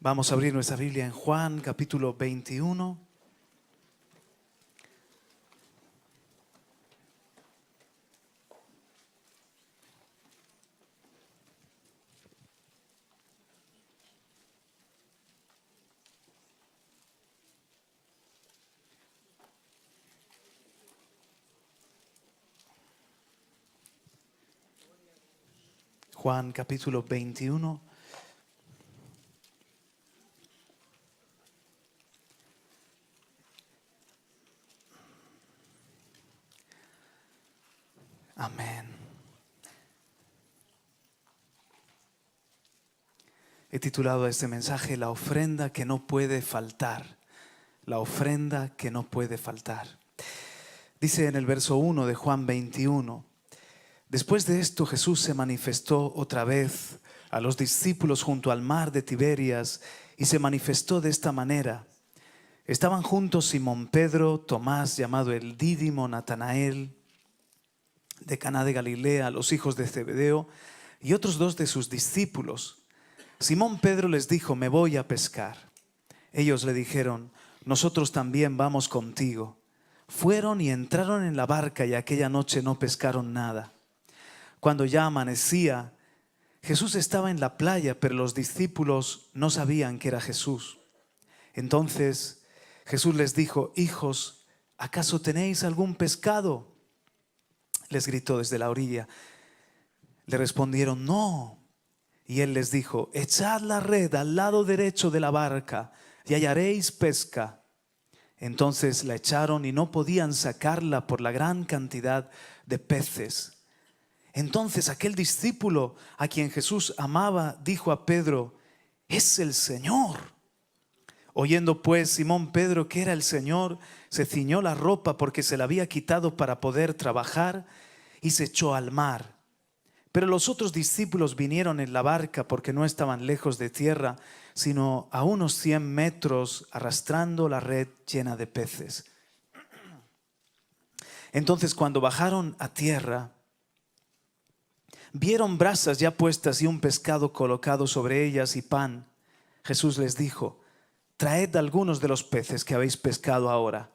Vamos a abrir nuestra Biblia en Juan, capítulo 21. Juan, capítulo 21. Amén. He titulado a este mensaje La ofrenda que no puede faltar. La ofrenda que no puede faltar. Dice en el verso 1 de Juan 21: Después de esto Jesús se manifestó otra vez a los discípulos junto al mar de Tiberias y se manifestó de esta manera. Estaban juntos Simón Pedro, Tomás llamado el Dídimo, Natanael de Caná de Galilea, los hijos de Zebedeo y otros dos de sus discípulos. Simón Pedro les dijo: me voy a pescar. Ellos le dijeron: nosotros también vamos contigo. Fueron y entraron en la barca y aquella noche no pescaron nada. Cuando ya amanecía, Jesús estaba en la playa, pero los discípulos no sabían que era Jesús. Entonces Jesús les dijo: hijos, ¿acaso tenéis algún pescado? Les gritó desde la orilla. Le respondieron: no. Y él les dijo: echad la red al lado derecho de la barca y hallaréis pesca. Entonces la echaron y no podían sacarla por la gran cantidad de peces. Entonces aquel discípulo a quien Jesús amaba dijo a Pedro: es el Señor. Oyendo pues Simón Pedro que era el Señor, se ciñó la ropa porque se la había quitado para poder trabajar y se echó al mar. Pero los otros discípulos vinieron en la barca porque no estaban lejos de tierra, sino a unos 100 metros, arrastrando la red llena de peces. Entonces cuando bajaron a tierra, vieron brasas ya puestas y un pescado colocado sobre ellas y pan. Jesús les dijo: traed algunos de los peces que habéis pescado ahora.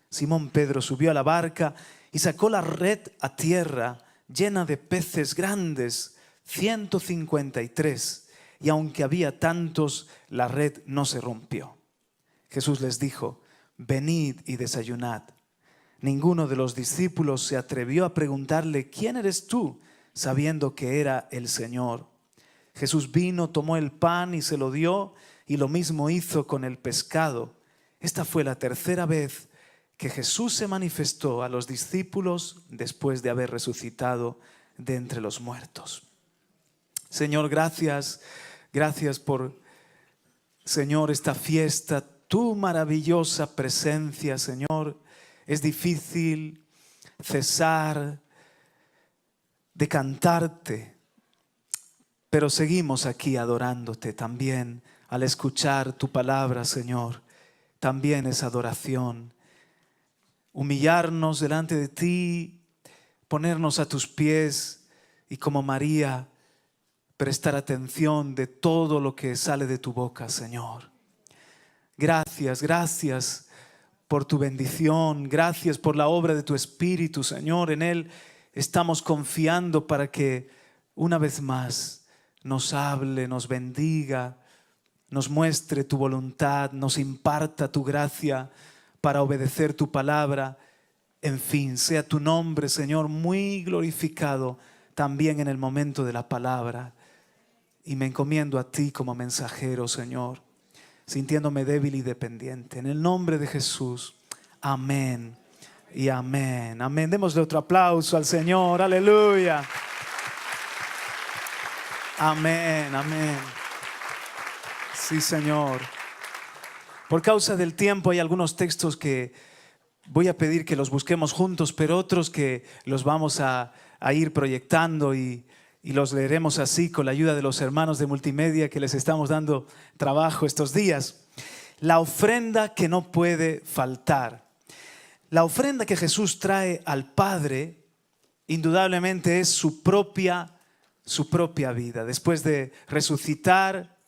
Simón Pedro subió a la barca y sacó la red a tierra llena de peces grandes, 153, y aunque había tantos, la red no se rompió. Jesús les dijo: venid y desayunad. Ninguno de los discípulos se atrevió a preguntarle: ¿quién eres tú?, sabiendo que era el Señor. Jesús vino, tomó el pan y se lo dio, y lo mismo hizo con el pescado. Esta fue la tercera vez que Jesús se manifestó a los discípulos después de haber resucitado de entre los muertos. Señor, gracias por, Señor, esta fiesta, tu maravillosa presencia, Señor. Es difícil cesar de cantarte, pero seguimos aquí adorándote también al escuchar tu palabra, Señor. También es adoración. Humillarnos delante de ti, ponernos a tus pies y como María prestar atención de todo lo que sale de tu boca, Señor. Gracias por tu bendición, gracias por la obra de tu Espíritu, Señor. En Él estamos confiando para que una vez más nos hable, nos bendiga, nos muestre tu voluntad, nos imparta tu gracia para obedecer tu palabra. En fin, sea tu nombre, Señor, muy glorificado también en el momento de la palabra. Y me encomiendo a ti como mensajero, Señor, sintiéndome débil y dependiente. En el nombre de Jesús, amén y amén. Amén. Démosle otro aplauso al Señor. Aleluya. Amén, amén. Sí, Señor. Por causa del tiempo hay algunos textos que voy a pedir que los busquemos juntos, pero otros que los vamos a ir proyectando y los leeremos así con la ayuda de los hermanos de multimedia que les estamos dando trabajo estos días. La ofrenda que no puede faltar. La ofrenda que Jesús trae al Padre indudablemente es su propia vida. Después de resucitar,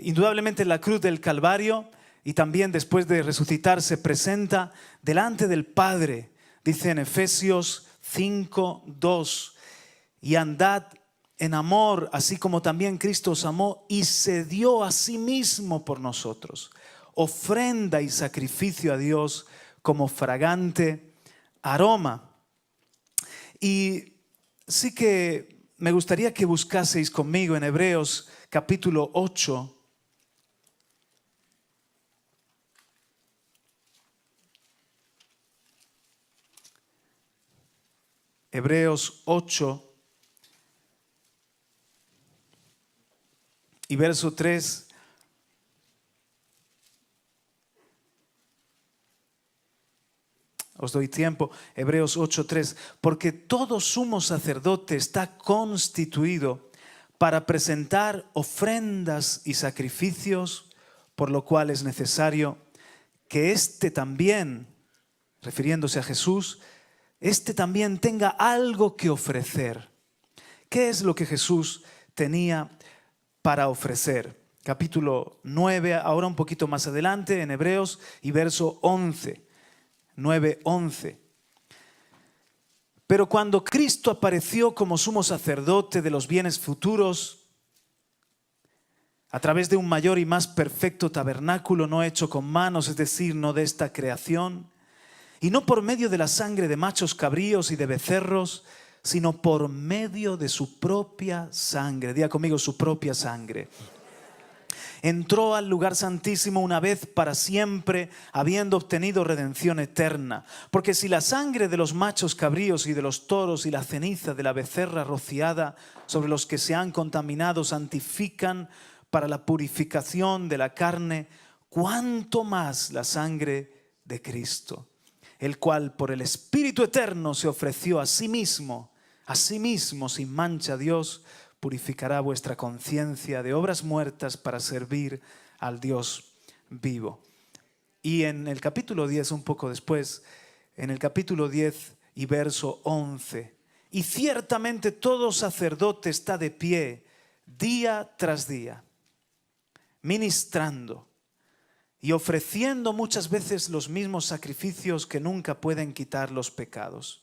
indudablemente en la cruz del Calvario, y también después de resucitar se presenta delante del Padre. Dice en Efesios 5:2, y andad en amor, así como también Cristo os amó y se dio a sí mismo por nosotros, ofrenda y sacrificio a Dios como fragante aroma. Y sí que me gustaría que buscaseis conmigo en Hebreos capítulo 8. Hebreos 8 y verso 3. Os doy tiempo. Hebreos 8:3. Porque todo sumo sacerdote está constituido para presentar ofrendas y sacrificios, por lo cual es necesario que éste también, refiriéndose a Jesús, éste también tenga algo que ofrecer. ¿Qué es lo que Jesús tenía para ofrecer? Capítulo 9, ahora un poquito más adelante en Hebreos, y verso 11. 9:11. Pero cuando Cristo apareció como sumo sacerdote de los bienes futuros, a través de un mayor y más perfecto tabernáculo no hecho con manos, es decir, no de esta creación, y no por medio de la sangre de machos cabríos y de becerros, sino por medio de su propia sangre. Diga conmigo, su propia sangre. Entró al lugar santísimo una vez para siempre, habiendo obtenido redención eterna. Porque si la sangre de los machos cabríos y de los toros y la ceniza de la becerra rociada sobre los que se han contaminado santifican para la purificación de la carne, cuánto más la sangre de Cristo, el cual por el Espíritu eterno se ofreció a sí mismo sin mancha a Dios, purificará vuestra conciencia de obras muertas para servir al Dios vivo. Y en el capítulo 10, un poco después, en el capítulo 10 y verso 11, y ciertamente todo sacerdote está de pie día tras día, ministrando y ofreciendo muchas veces los mismos sacrificios que nunca pueden quitar los pecados.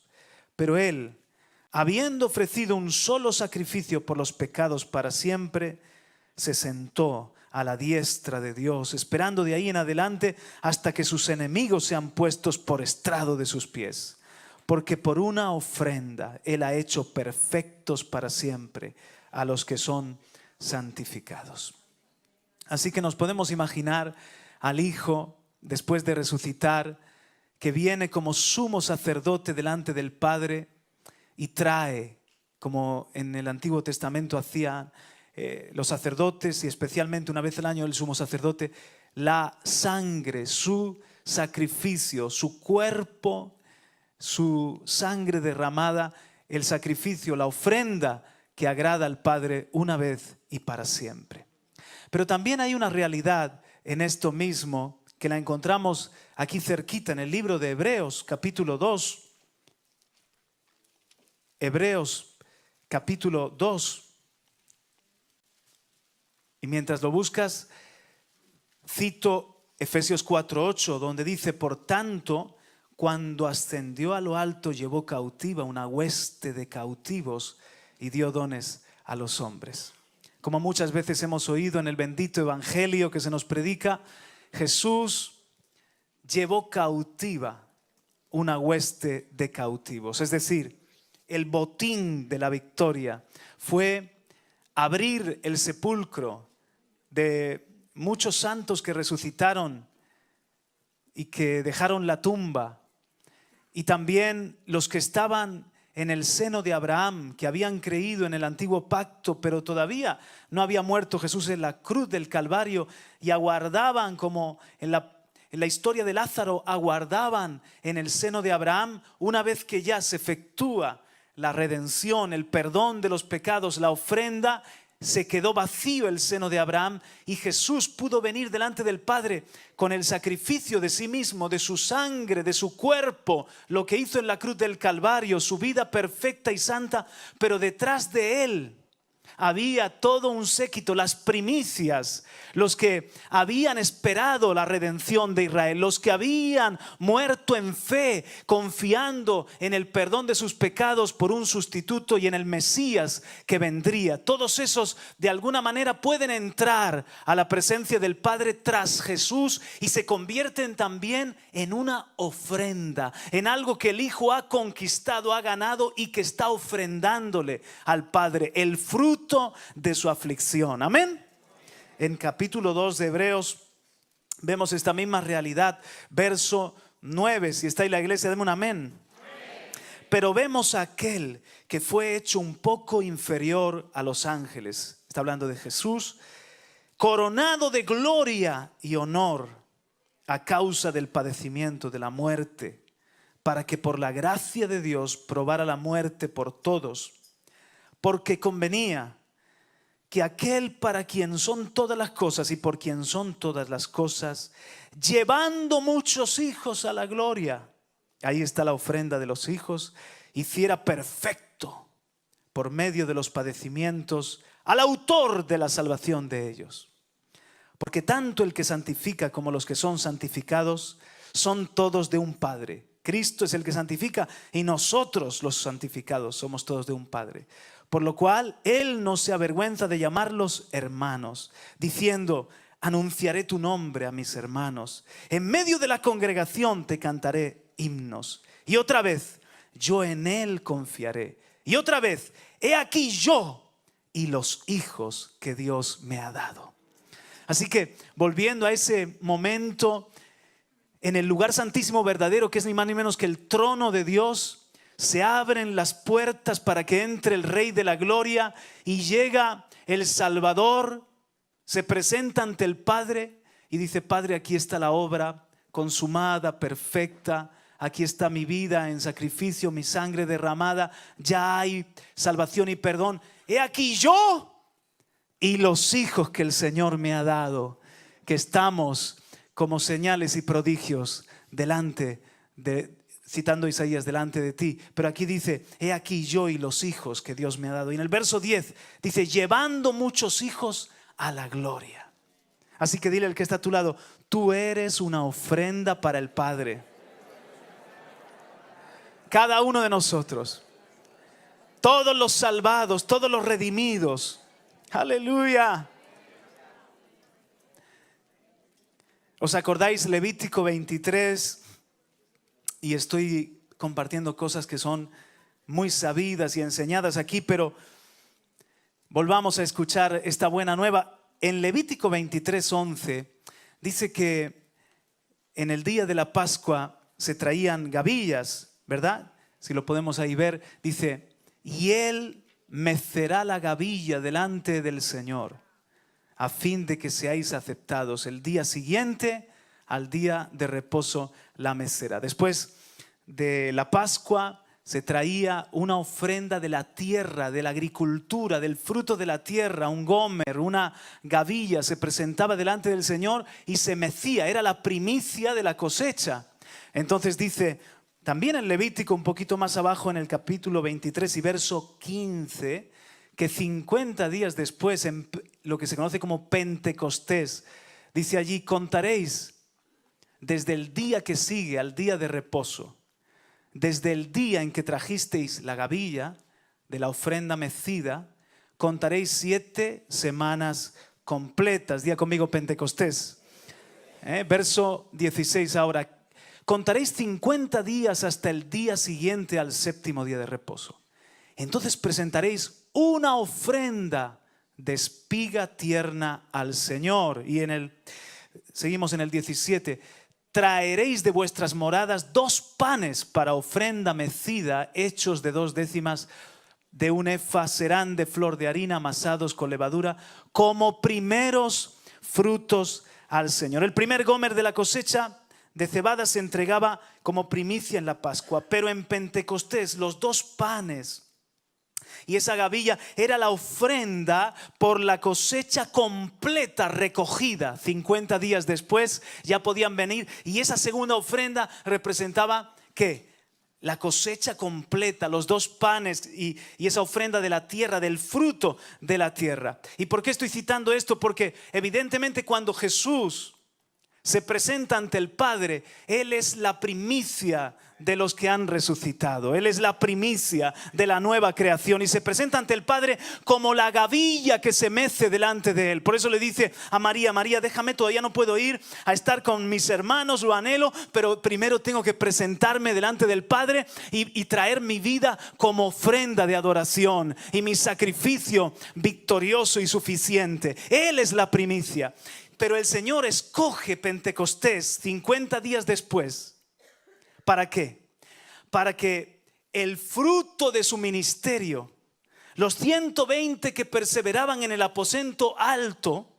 Pero Él, habiendo ofrecido un solo sacrificio por los pecados para siempre, se sentó a la diestra de Dios, esperando de ahí en adelante hasta que sus enemigos sean puestos por estrado de sus pies. Porque por una ofrenda Él ha hecho perfectos para siempre a los que son santificados. Así que nos podemos imaginar al Hijo, después de resucitar, que viene como sumo sacerdote delante del Padre y trae, como en el Antiguo Testamento hacían los sacerdotes, y especialmente una vez al año el sumo sacerdote, la sangre, su sacrificio, su cuerpo, su sangre derramada, el sacrificio, la ofrenda que agrada al Padre una vez y para siempre. Pero también hay una realidad en esto mismo que la encontramos aquí cerquita en el libro de Hebreos, capítulo 2. Hebreos, capítulo 2. Y mientras lo buscas, cito Efesios 4:8, donde dice: por tanto, cuando ascendió a lo alto, llevó cautiva una hueste de cautivos y dio dones a los hombres. Como muchas veces hemos oído en el bendito evangelio que se nos predica, Jesús llevó cautiva una hueste de cautivos. Es decir, el botín de la victoria fue abrir el sepulcro de muchos santos que resucitaron y que dejaron la tumba, y también los que estaban en el seno de Abraham, que habían creído en el antiguo pacto, pero todavía no había muerto Jesús en la cruz del Calvario, y aguardaban, como en la historia de Lázaro, aguardaban en el seno de Abraham una vez que ya se efectúa la redención, el perdón de los pecados, la ofrenda. Se quedó vacío el seno de Abraham y Jesús pudo venir delante del Padre con el sacrificio de sí mismo, de su sangre, de su cuerpo, lo que hizo en la cruz del Calvario, su vida perfecta y santa. Pero detrás de Él Había todo un séquito, las primicias, los que habían esperado la redención de Israel, los que habían muerto en fe, confiando en el perdón de sus pecados por un sustituto y en el Mesías que vendría. Todos esos de alguna manera pueden entrar a la presencia del Padre tras Jesús y se convierten también en una ofrenda, en algo que el Hijo ha conquistado, ha ganado y que está ofrendándole al Padre, el fruto de su aflicción. Amén. En capítulo 2 de Hebreos vemos esta misma realidad. Verso 9, si está ahí la iglesia, deme un amén. Pero vemos a aquel que fue hecho un poco inferior a los ángeles. Está hablando de Jesús, coronado de gloria y honor a causa del padecimiento de la muerte, para que por la gracia de Dios probara la muerte por todos, porque convenía que aquel para quien son todas las cosas y por quien son todas las cosas, llevando muchos hijos a la gloria, ahí está la ofrenda de los hijos, hiciera perfecto por medio de los padecimientos al autor de la salvación de ellos. Porque tanto el que santifica como los que son santificados son todos de un Padre. Cristo es el que santifica y nosotros los santificados somos todos de un Padre. Por lo cual Él no se avergüenza de llamarlos hermanos, diciendo: anunciaré tu nombre a mis hermanos. En medio de la congregación te cantaré himnos. Y otra vez, yo en Él confiaré. Y otra vez, he aquí yo y los hijos que Dios me ha dado. Así que, volviendo a ese momento en el lugar santísimo verdadero, que es ni más ni menos que el trono de Dios, se abren las puertas para que entre el Rey de la Gloria y llega el Salvador, se presenta ante el Padre y dice: Padre, aquí está la obra consumada, perfecta, aquí está mi vida en sacrificio, mi sangre derramada, ya hay salvación y perdón. He aquí yo y los hijos que el Señor me ha dado, que estamos como señales y prodigios delante de, citando Isaías, delante de ti. Pero aquí dice: he aquí yo y los hijos que Dios me ha dado. Y en el verso 10 dice: llevando muchos hijos a la gloria. Así que dile al que está a tu lado: tú eres una ofrenda para el Padre. Cada uno de nosotros, todos los salvados, todos los redimidos. Aleluya. ¿Os acordáis Levítico 23? Y estoy compartiendo cosas que son muy sabidas y enseñadas aquí, pero volvamos a escuchar esta buena nueva. En Levítico 23:11 dice que en el día de la Pascua se traían gavillas, ¿verdad? Si lo podemos ahí ver, dice: y él mecerá la gavilla delante del Señor, a fin de que seáis aceptados. El día siguiente al día de reposo la mecerá. Después de la Pascua se traía una ofrenda de la tierra, de la agricultura, del fruto de la tierra, un gomer, una gavilla, se presentaba delante del Señor y se mecía, era la primicia de la cosecha. Entonces dice también en Levítico, un poquito más abajo en el capítulo 23 y verso 15, que 50 días después, en lo que se conoce como Pentecostés, dice allí: contaréis desde el día que sigue al día de reposo, desde el día en que trajisteis la gavilla de la ofrenda mecida, contaréis 7 semanas completas. Diga conmigo: Pentecostés. Verso 16 ahora: contaréis 50 días hasta el día siguiente al séptimo día de reposo. Entonces presentaréis una ofrenda de espiga tierna al Señor. Y seguimos en el 17: traeréis de vuestras moradas 2 panes para ofrenda mecida, hechos de 2 décimas de un efa, serán de flor de harina, amasados con levadura, como primeros frutos al Señor. El primer gomer de la cosecha de cebada se entregaba como primicia en la Pascua, pero en Pentecostés los 2 panes y esa gavilla era la ofrenda por la cosecha completa recogida. 50 días después ya podían venir, y esa segunda ofrenda representaba ¿qué? la cosecha completa, los 2 panes y esa ofrenda de la tierra, del fruto de la tierra. ¿Y por qué estoy citando esto? Porque evidentemente cuando Jesús se presenta ante el Padre, Él es la primicia de los que han resucitado. Él es la primicia de la nueva creación y se presenta ante el Padre como la gavilla que se mece delante de Él. Por eso le dice a María: María, déjame, todavía no puedo ir a estar con mis hermanos, lo anhelo, pero primero tengo que presentarme delante del Padre y traer mi vida como ofrenda de adoración y mi sacrificio victorioso y suficiente. Él es la primicia. Pero el Señor escoge Pentecostés 50 días después. ¿Para qué? Para que el fruto de su ministerio, los 120 que perseveraban en el aposento alto,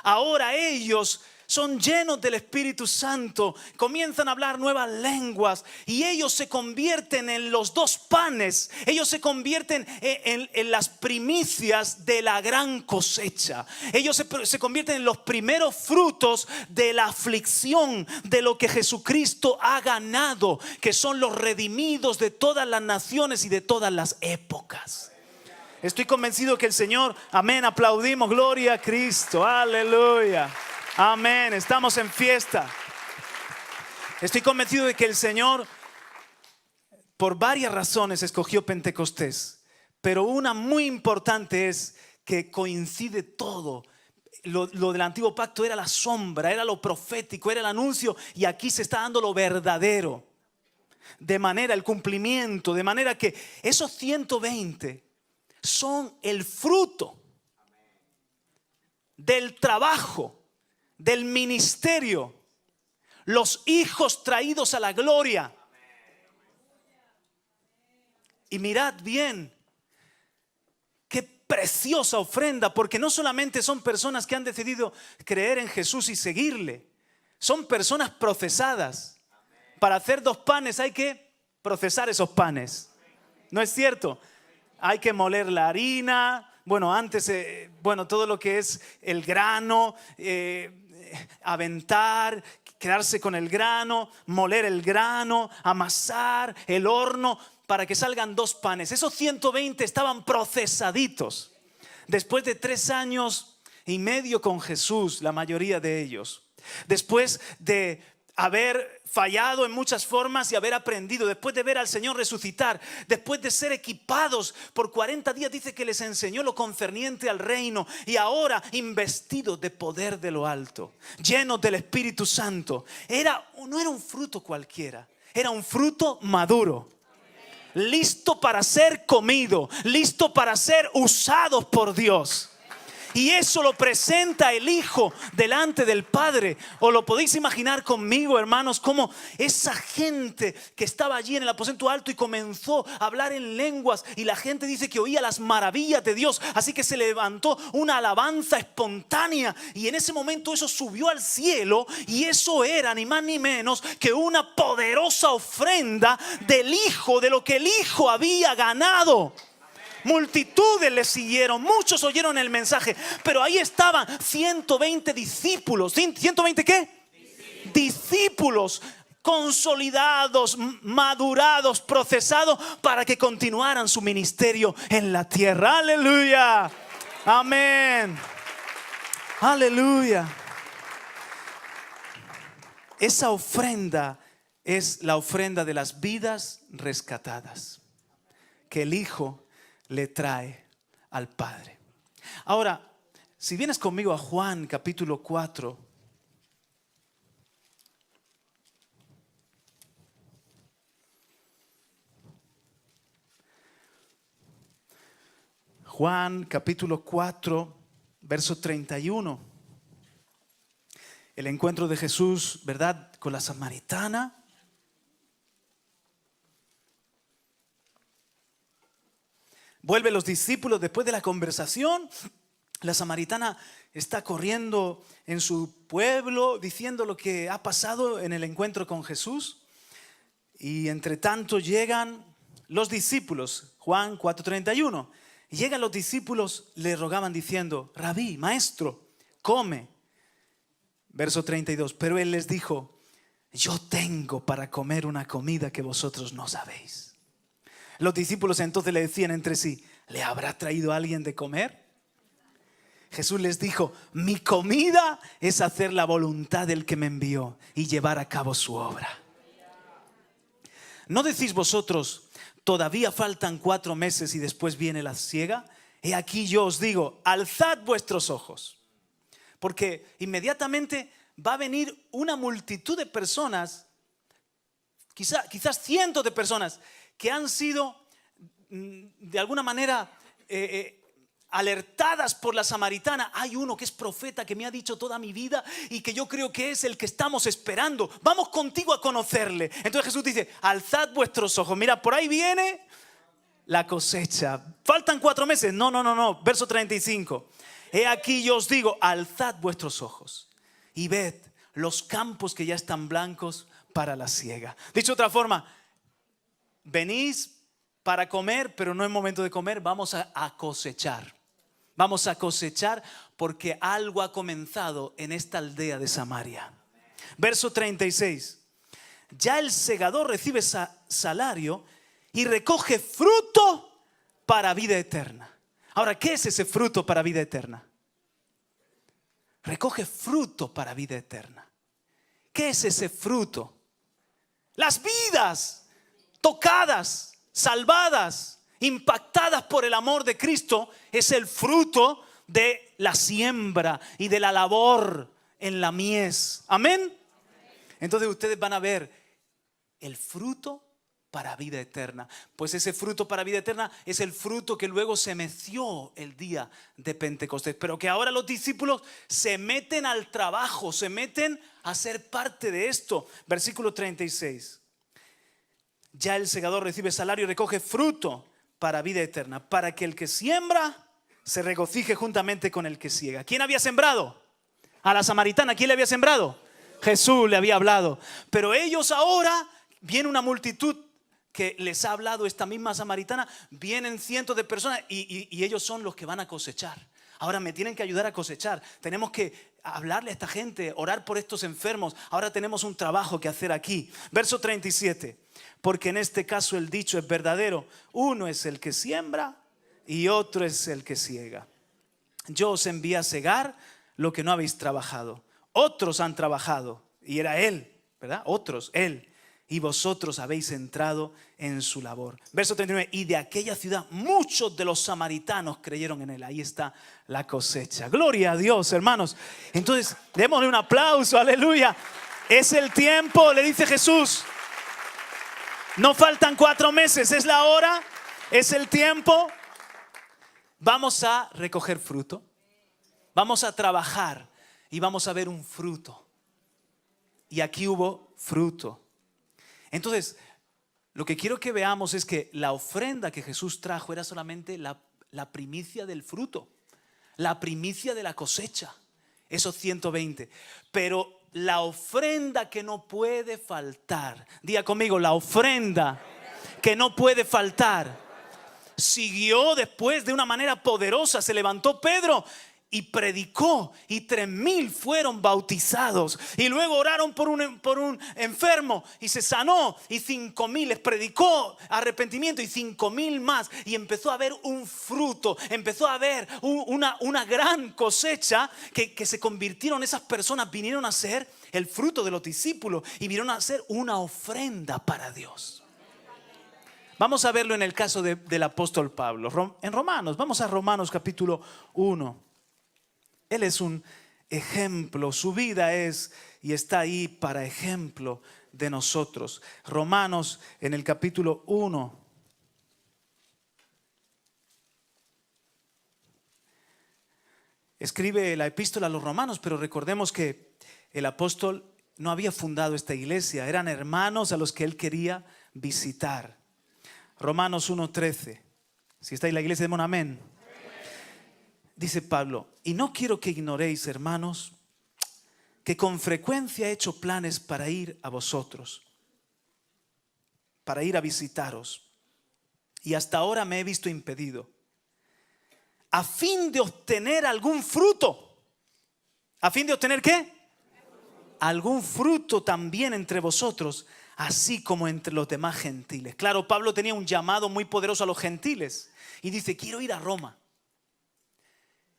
ahora ellos son llenos del Espíritu Santo, comienzan a hablar nuevas lenguas y ellos se convierten en los 2 panes. Ellos se convierten en las primicias de la gran cosecha. Ellos se convierten en los primeros frutos de la aflicción, de lo que Jesucristo ha ganado, que son los redimidos de todas las naciones y de todas las épocas. Estoy convencido que el Señor, amén, aplaudimos, gloria a Cristo, aleluya. Amén, estamos en fiesta. Estoy convencido de que el Señor, por varias razones, escogió Pentecostés. Pero una muy importante es que coincide todo. Lo del antiguo pacto era la sombra, era lo profético, era el anuncio. Y aquí se está dando lo verdadero. De manera, el cumplimiento. De manera que esos 120 son el fruto del trabajo, del ministerio, los hijos traídos a la gloria. Y mirad bien, qué preciosa ofrenda, porque no solamente son personas que han decidido creer en Jesús y seguirle, son personas procesadas. Para hacer 2 panes hay que procesar esos panes, ¿no es cierto? Hay que moler la harina, bueno, antes, todo lo que es el grano, aventar, quedarse con el grano, moler el grano, amasar el horno para que salgan 2 panes. Esos 120 estaban procesaditos. Después de 3 años y medio con Jesús, la mayoría de ellos. Después de haber fallado en muchas formas y haber aprendido, después de ver al Señor resucitar, después de ser equipados por 40 días, dice que les enseñó lo concerniente al reino, y ahora investidos de poder de lo alto, llenos del Espíritu Santo. No era un fruto cualquiera, era un fruto maduro, listo para ser comido, listo para ser usados por Dios. Y eso lo presenta el Hijo delante del Padre. ¿O lo podéis imaginar conmigo, hermanos? Como esa gente que estaba allí en el aposento alto y comenzó a hablar en lenguas, y la gente dice que oía las maravillas de Dios. Así que se levantó una alabanza espontánea, y en ese momento eso subió al cielo, y eso era ni más ni menos que una poderosa ofrenda del Hijo, de lo que el Hijo había ganado. Multitudes le siguieron, muchos oyeron el mensaje, pero ahí estaban 120 discípulos. ¿120 qué? Discípulos consolidados, madurados, procesados para que continuaran su ministerio en la tierra. Aleluya, amén, aleluya. Esa ofrenda es la ofrenda de las vidas rescatadas que el Hijo le trae al Padre. Ahora, si vienes conmigo a Juan capítulo 4. Juan capítulo 4, verso 31. El encuentro de Jesús, ¿verdad?, con la samaritana. Vuelven los discípulos después de la conversación. La samaritana está corriendo en su pueblo diciendo lo que ha pasado en el encuentro con Jesús. Y entre tanto llegan los discípulos. Juan 4:31. Llegan los discípulos, le rogaban diciendo: Rabí, maestro, come. Verso 32. Pero él les dijo: yo tengo para comer una comida que vosotros no sabéis. Los discípulos entonces le decían entre sí, ¿le habrá traído alguien de comer? Jesús les dijo, mi comida es hacer la voluntad del que me envió y llevar a cabo su obra. ¿No decís vosotros, todavía faltan 4 meses y después viene la siega? He aquí yo os digo, alzad vuestros ojos, porque inmediatamente va a venir una multitud de personas, quizás cientos de personas que han sido de alguna manera alertadas por la samaritana. Hay uno que es profeta que me ha dicho toda mi vida y que yo creo que es el que estamos esperando. Vamos contigo a conocerle. Entonces Jesús dice, alzad vuestros ojos. Mira, por ahí viene la cosecha. Faltan 4 meses. No. Verso 35. He aquí yo os digo, alzad vuestros ojos y ved los campos que ya están blancos para la siega. Dicho de otra forma, venís para comer, pero no es momento de comer. Vamos a cosechar. Vamos a cosechar porque algo ha comenzado en esta aldea de Samaria. Verso 36. Ya el segador recibe salario y recoge fruto para vida eterna. Ahora, ¿qué es ese fruto para vida eterna? Recoge fruto para vida eterna. ¿Qué es ese fruto? Las vidas tocadas, salvadas, impactadas por el amor de Cristo, es el fruto de la siembra y de la labor en la mies. Amén. Entonces ustedes van a ver el fruto para vida eterna. Pues ese fruto para vida eterna es el fruto que luego se meció el día de Pentecostés, pero que ahora los discípulos se meten al trabajo, se meten a ser parte de esto. Versículo 36. Ya el segador recibe salario y recoge fruto para vida eterna, para que el que siembra se regocije juntamente con el que siega. ¿Quién había sembrado? A la samaritana. ¿Quién le había sembrado? Jesús le había hablado. Pero ellos ahora, viene una multitud que les ha hablado esta misma samaritana, vienen cientos de personas y ellos son los que van a cosechar. Ahora me tienen que ayudar a cosechar. Tenemos que hablarle a esta gente, orar por estos enfermos. Ahora tenemos un trabajo que hacer aquí. Verso 37. Porque en este caso el dicho es verdadero. Uno es el que siembra y otro es el que siega. Yo os envié a segar lo que no habéis trabajado. Otros han trabajado, y era él, ¿verdad? Otros, él. Y vosotros habéis entrado en su labor. Verso 39. Y de aquella ciudad muchos de los samaritanos creyeron en él. Ahí está la cosecha. Gloria a Dios, hermanos. Entonces, démosle un aplauso, aleluya. Es el tiempo, le dice Jesús. No faltan 4 meses, es la hora, es el tiempo. Vamos a recoger fruto. Vamos a trabajar y vamos a ver un fruto. Y aquí hubo fruto. Entonces, lo que quiero que veamos es que la ofrenda que Jesús trajo era solamente la primicia del fruto, la primicia de la cosecha, esos 120. Pero la ofrenda que no puede faltar, diga conmigo, la ofrenda que no puede faltar, siguió después de una manera poderosa. Se levantó Pedro y predicó, y 3,000 fueron bautizados. Y luego oraron por un enfermo y se sanó, y 5,000 les predicó arrepentimiento, y 5,000 más. Y empezó a haber un fruto, empezó a haber una gran cosecha que se convirtieron. Esas personas vinieron a ser el fruto de los discípulos y vinieron a ser una ofrenda para Dios. Vamos a verlo en el caso del apóstol Pablo, en Romanos. Vamos a Romanos capítulo 1. Él es un ejemplo, su vida es y está ahí para ejemplo de nosotros. Romanos en el capítulo 1. Escribe la epístola a los romanos, pero recordemos que el apóstol no había fundado esta iglesia, eran hermanos a los que él quería visitar. Romanos 1:13. Si está en la iglesia, demos un amén. Dice Pablo, y no quiero que ignoréis, hermanos, que con frecuencia he hecho planes para ir a vosotros, para ir a visitaros, y hasta ahora me he visto impedido, a fin de obtener algún fruto. ¿A fin de obtener qué? algún fruto también entre vosotros, así como entre los demás gentiles. Claro, Pablo tenía un llamado muy poderoso a los gentiles y dice, quiero ir a Roma.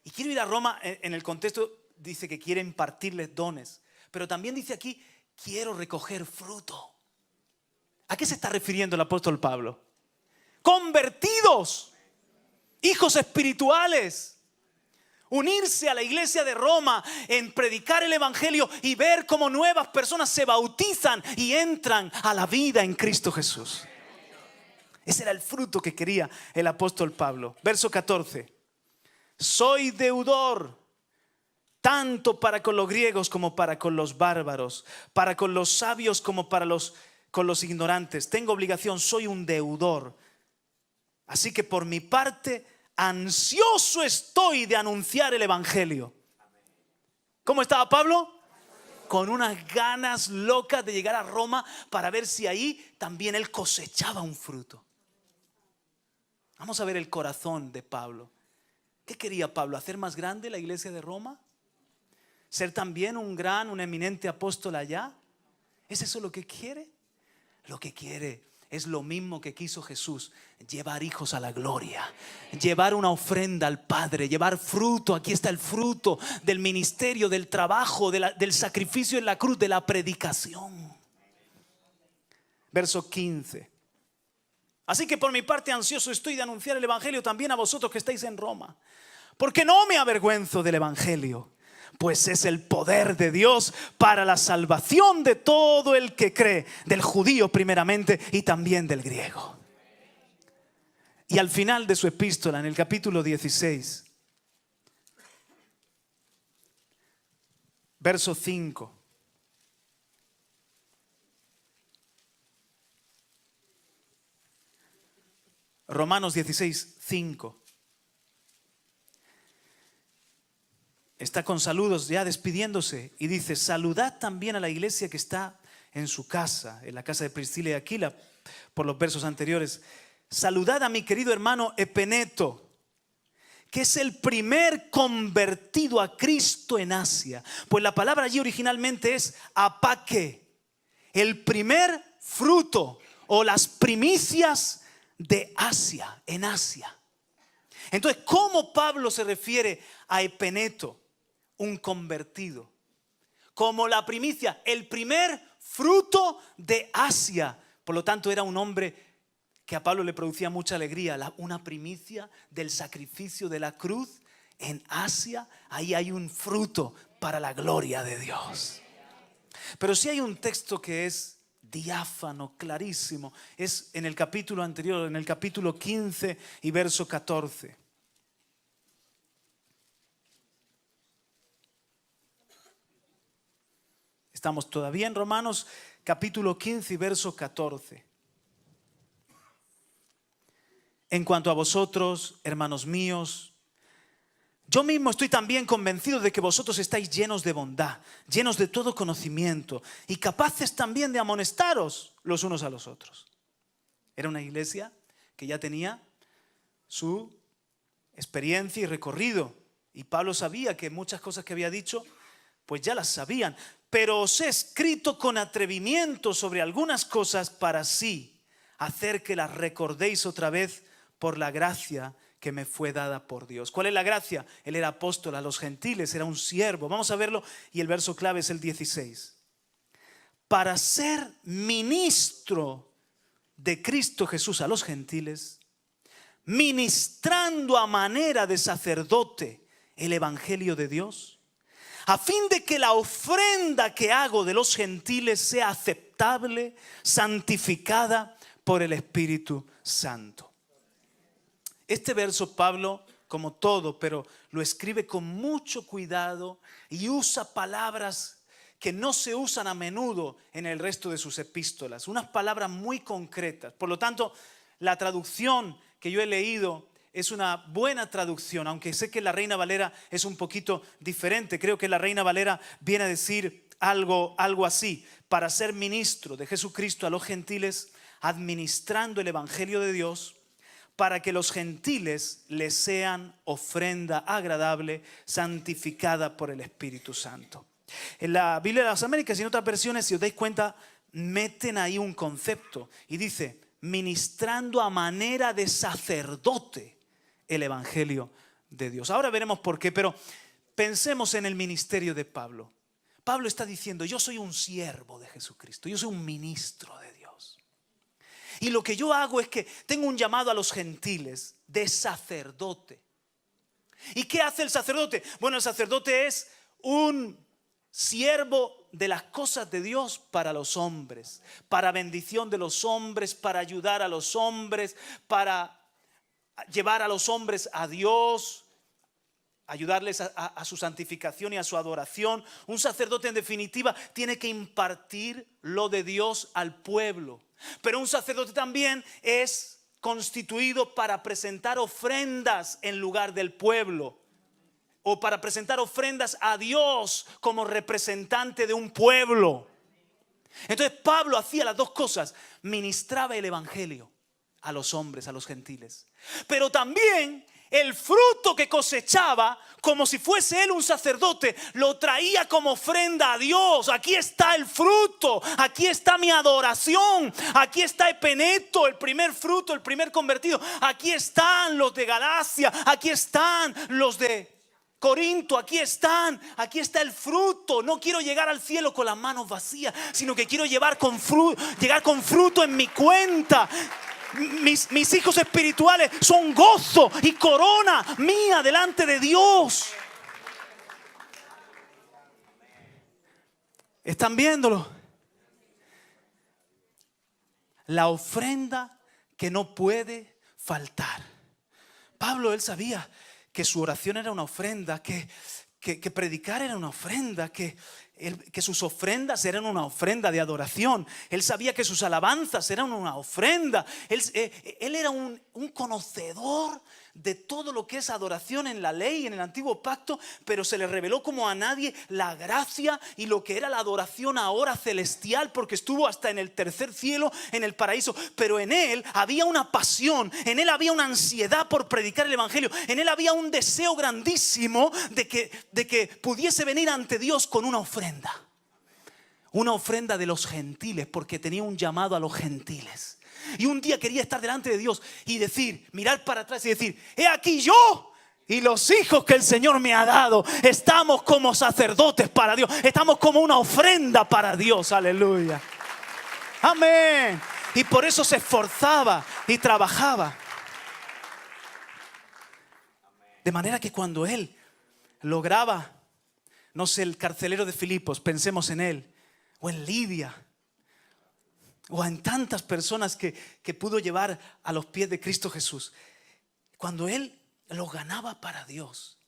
Y quiero ir a Roma, en el contexto dice que quiere impartirles dones, pero también dice aquí, quiero recoger fruto. ¿A qué se está refiriendo el apóstol Pablo? Convertidos, hijos espirituales. Unirse a la iglesia de Roma en predicar el evangelio y ver cómo nuevas personas se bautizan y entran a la vida en Cristo Jesús. Ese era el fruto que quería el apóstol Pablo. Verso 14. Soy deudor tanto para con los griegos como para con los bárbaros, para con los sabios como con los ignorantes. Tengo obligación, soy un deudor. Así que por mi parte, ansioso estoy de anunciar el evangelio. ¿Cómo estaba Pablo? Con unas ganas locas de llegar a Roma para ver si ahí también él cosechaba un fruto. Vamos a ver el corazón de Pablo. ¿Qué quería Pablo? ¿Hacer más grande la iglesia de Roma? ¿Ser también un eminente apóstol allá? ¿Es eso lo que quiere? Lo que quiere es lo mismo que quiso Jesús: llevar hijos a la gloria, llevar una ofrenda al Padre, llevar fruto. Aquí está el fruto del ministerio, del trabajo, del sacrificio en la cruz, de la predicación. Verso 15. Así que por mi parte ansioso estoy de anunciar el evangelio también a vosotros que estáis en Roma, porque no me avergüenzo del evangelio, pues es el poder de Dios para la salvación de todo el que cree, del judío primeramente y también del griego. Y al final de su epístola, en el capítulo 16, verso 5. Romanos 16, 5. Está con saludos ya despidiéndose y dice: saludad también a la iglesia que está en su casa, en la casa de Priscila y Aquila, por los versos anteriores. Saludad a mi querido hermano Epeneto, que es el primer convertido a Cristo en Asia. Pues la palabra allí originalmente es apaque, el primer fruto o las primicias de Asia, en Asia. Entonces, ¿cómo Pablo se refiere a Epeneto? Un convertido, como la primicia, el primer fruto de Asia. Por lo tanto, era un hombre que a Pablo le producía mucha alegría, una primicia del sacrificio de la cruz en Asia. Ahí hay un fruto para la gloria de Dios. Pero sí hay un texto que es diáfano, clarísimo. Es en el capítulo anterior, en el capítulo 15 y verso 14. Estamos todavía en Romanos capítulo 15 y verso 14. En cuanto a vosotros, hermanos míos, yo mismo estoy también convencido de que vosotros estáis llenos de bondad, llenos de todo conocimiento y capaces también de amonestaros los unos a los otros. Era una iglesia que ya tenía su experiencia y recorrido, y Pablo sabía que muchas cosas que había dicho pues ya las sabían. Pero os he escrito con atrevimiento sobre algunas cosas para así hacer que las recordéis otra vez por la gracia que me fue dada por Dios. ¿Cuál es la gracia? Él era apóstol a los gentiles, era un siervo. Vamos a verlo, y el verso clave es el 16. Para ser ministro de Cristo Jesús a los gentiles, ministrando a manera de sacerdote el evangelio de Dios, a fin de que la ofrenda que hago de los gentiles sea aceptable, santificada por el Espíritu Santo. Este verso Pablo, como todo, pero lo escribe con mucho cuidado y usa palabras que no se usan a menudo en el resto de sus epístolas, unas palabras muy concretas. Por lo tanto, la traducción que yo he leído es una buena traducción, aunque sé que la Reina Valera es un poquito diferente. Creo que la Reina Valera viene a decir algo así: para ser ministro de Jesucristo a los gentiles, administrando el evangelio de Dios, para que los gentiles les sean ofrenda agradable, santificada por el Espíritu Santo. En la Biblia de las Américas y en otras versiones, si os dais cuenta, meten ahí un concepto y dice, ministrando a manera de sacerdote el evangelio de Dios. Ahora veremos por qué, pero pensemos en el ministerio de Pablo. Pablo está diciendo, yo soy un siervo de Jesucristo, yo soy un ministro de Dios. Y lo que yo hago es que tengo un llamado a los gentiles de sacerdote. ¿Y qué hace el sacerdote? Bueno, el sacerdote es un siervo de las cosas de Dios para los hombres, para bendición de los hombres, para ayudar a los hombres, para llevar a los hombres a Dios, ayudarles a su santificación y a su adoración. Un sacerdote, en definitiva, tiene que impartir lo de Dios al pueblo. Pero un sacerdote también es constituido para presentar ofrendas en lugar del pueblo, o para presentar ofrendas a Dios como representante de un pueblo. Entonces Pablo hacía las dos cosas: ministraba el evangelio a los hombres, a los gentiles, pero también el fruto que cosechaba, como si fuese él un sacerdote, lo traía como ofrenda a Dios. Aquí está el fruto, aquí está mi adoración, aquí está Epeneto, el primer fruto, el primer convertido. Aquí están los de Galacia, aquí están los de Corinto, aquí está el fruto. No quiero llegar al cielo con las manos vacías, sino que quiero llegar con fruto en mi cuenta. Mis hijos espirituales son gozo y corona mía delante de Dios. ¿Están viéndolo? La ofrenda que no puede faltar. Pablo, él sabía que su oración era una ofrenda, que predicar era una ofrenda, que sus ofrendas eran una ofrenda de adoración. Él sabía que sus alabanzas eran una ofrenda. Él era un conocedor de todo lo que es adoración en la ley, en el antiguo pacto, pero se le reveló como a nadie la gracia y lo que era la adoración ahora celestial, porque estuvo hasta en el tercer cielo, en el paraíso. Pero en él había una pasión, en él había una ansiedad por predicar el evangelio, en él había un deseo grandísimo de que pudiese venir ante Dios con una ofrenda. Una ofrenda de los gentiles, porque tenía un llamado a los gentiles. Y un día quería estar delante de Dios y decir, mirar para atrás y decir: he aquí yo y los hijos que el Señor me ha dado, estamos como sacerdotes para Dios, estamos como una ofrenda para Dios. Aleluya, amén. Y por eso se esforzaba y trabajaba. De manera que cuando él lograba, no sé, el carcelero de Filipos, pensemos en él, o en Lidia, o en tantas personas que pudo llevar a los pies de Cristo Jesús. Cuando él los ganaba para Dios,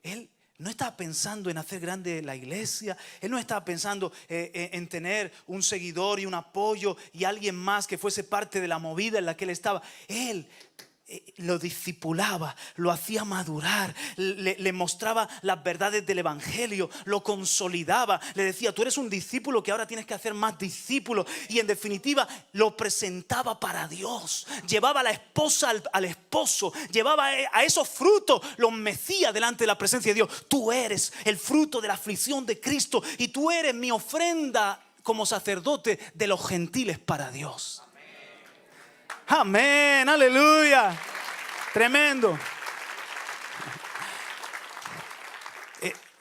él no estaba pensando en hacer grande la iglesia. Él no estaba pensando en tener un seguidor y un apoyo y alguien más que fuese parte de la movida en la que él estaba. Él lo discipulaba, lo hacía madurar, le mostraba las verdades del evangelio, lo consolidaba, le decía: tú eres un discípulo que ahora tienes que hacer más discípulos. Y en definitiva lo presentaba para Dios. Llevaba a la esposa al esposo, llevaba a esos frutos, los mecía delante de la presencia de Dios. Tú eres el fruto de la aflicción de Cristo y tú eres mi ofrenda como sacerdote de los gentiles para Dios. Amén, aleluya. Tremendo.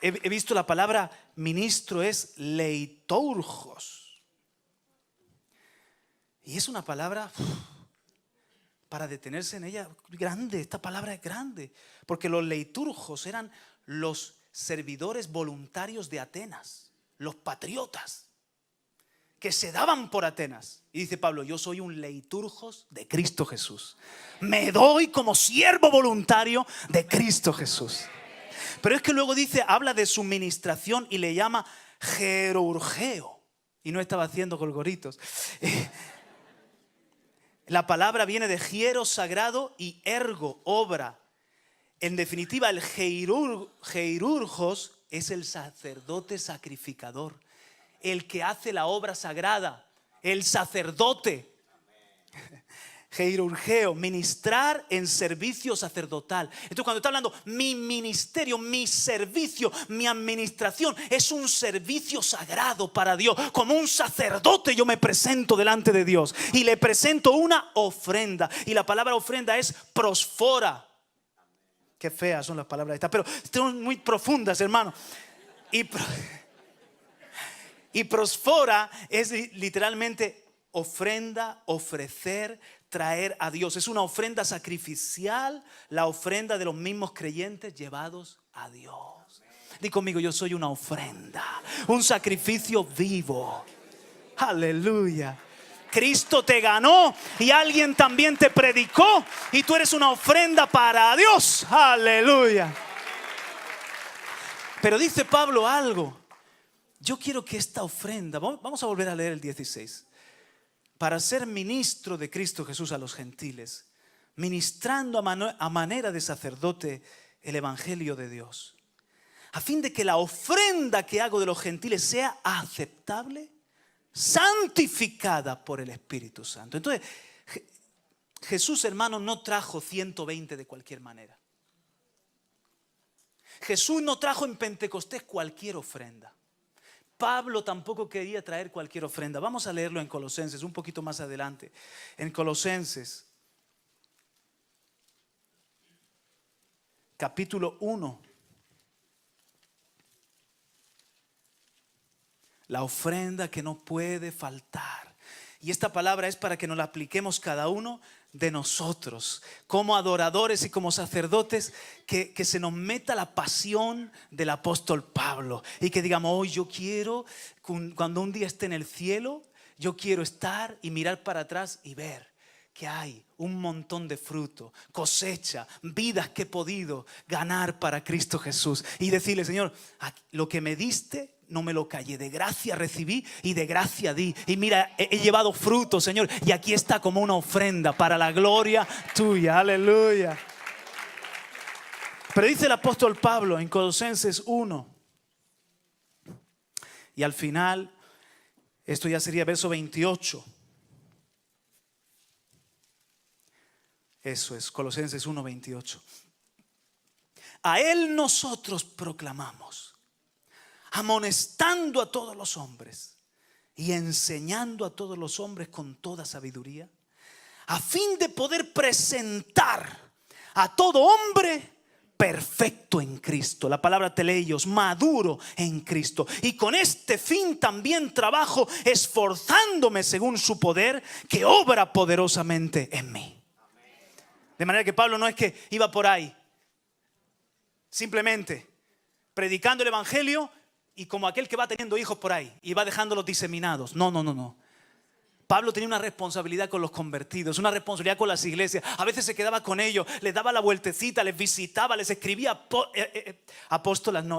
He visto la palabra ministro es leiturgos. Y es una palabra para detenerse en ella grande. Esta palabra es grande, porque los leiturgos eran los servidores voluntarios de Atenas, los patriotas que se daban por Atenas. Y dice Pablo: yo soy un leiturgos de Cristo Jesús. Me doy como siervo voluntario de Cristo Jesús. Pero es que luego dice, habla de su ministración y le llama jerurgeo. Y no estaba haciendo golgoritos. La palabra viene de hiero, sagrado, y ergo, obra. En definitiva, el jerurgos es el sacerdote sacrificador, el que hace la obra sagrada, el sacerdote. Geirurgeo, ministrar en servicio sacerdotal. Entonces cuando está hablando mi ministerio, mi servicio, mi administración, es un servicio sagrado para Dios. Como un sacerdote yo me presento delante de Dios y le presento una ofrenda. Y la palabra ofrenda es prosfora. Qué feas son las palabras estas, pero son muy profundas, hermano. Y prosfora es literalmente ofrenda, ofrecer, traer a Dios. Es una ofrenda sacrificial, la ofrenda de los mismos creyentes llevados a Dios. Di conmigo, yo soy una ofrenda, un sacrificio vivo. Aleluya. Cristo te ganó y alguien también te predicó y tú eres una ofrenda para Dios. Aleluya. Pero dice Pablo algo. Yo quiero que esta ofrenda, vamos a volver a leer el 16. Para ser ministro de Cristo Jesús a los gentiles, ministrando a manera de sacerdote el evangelio de Dios, a fin de que la ofrenda que hago de los gentiles sea aceptable, santificada por el Espíritu Santo. Entonces, Jesús, hermano, no trajo 120 de cualquier manera. Jesús no trajo en Pentecostés cualquier ofrenda. Pablo tampoco quería traer cualquier ofrenda. Vamos a leerlo en Colosenses, un poquito más adelante. En Colosenses, capítulo 1. La ofrenda que no puede faltar. Y esta palabra es para que nos la apliquemos cada uno de nosotros, como adoradores y como sacerdotes, que se nos meta la pasión del apóstol Pablo y que digamos, hoy yo quiero, cuando un día esté en el cielo, yo quiero estar y mirar para atrás y ver que hay un montón de fruto, cosecha, vidas que he podido ganar para Cristo Jesús y decirle, Señor, lo que me diste no me lo callé, de gracia recibí y de gracia di. Y mira, he llevado fruto, Señor, y aquí está como una ofrenda para la gloria tuya. Aleluya. Pero dice el apóstol Pablo en Colosenses 1, y al final, esto ya sería verso 28. Eso es, Colosenses 1, 28. A Él nosotros proclamamos, amonestando a todos los hombres y enseñando a todos los hombres con toda sabiduría, a fin de poder presentar a todo hombre perfecto en Cristo. La palabra teleios, maduro en Cristo. Y con este fin también trabajo, esforzándome según su poder que obra poderosamente en mí. De manera que Pablo no es que iba por ahí simplemente predicando el evangelio y como aquel que va teniendo hijos por ahí y va dejándolos diseminados. No. Pablo tenía una responsabilidad con los convertidos, una responsabilidad con las iglesias. A veces se quedaba con ellos, les daba la vueltecita, les visitaba, les escribía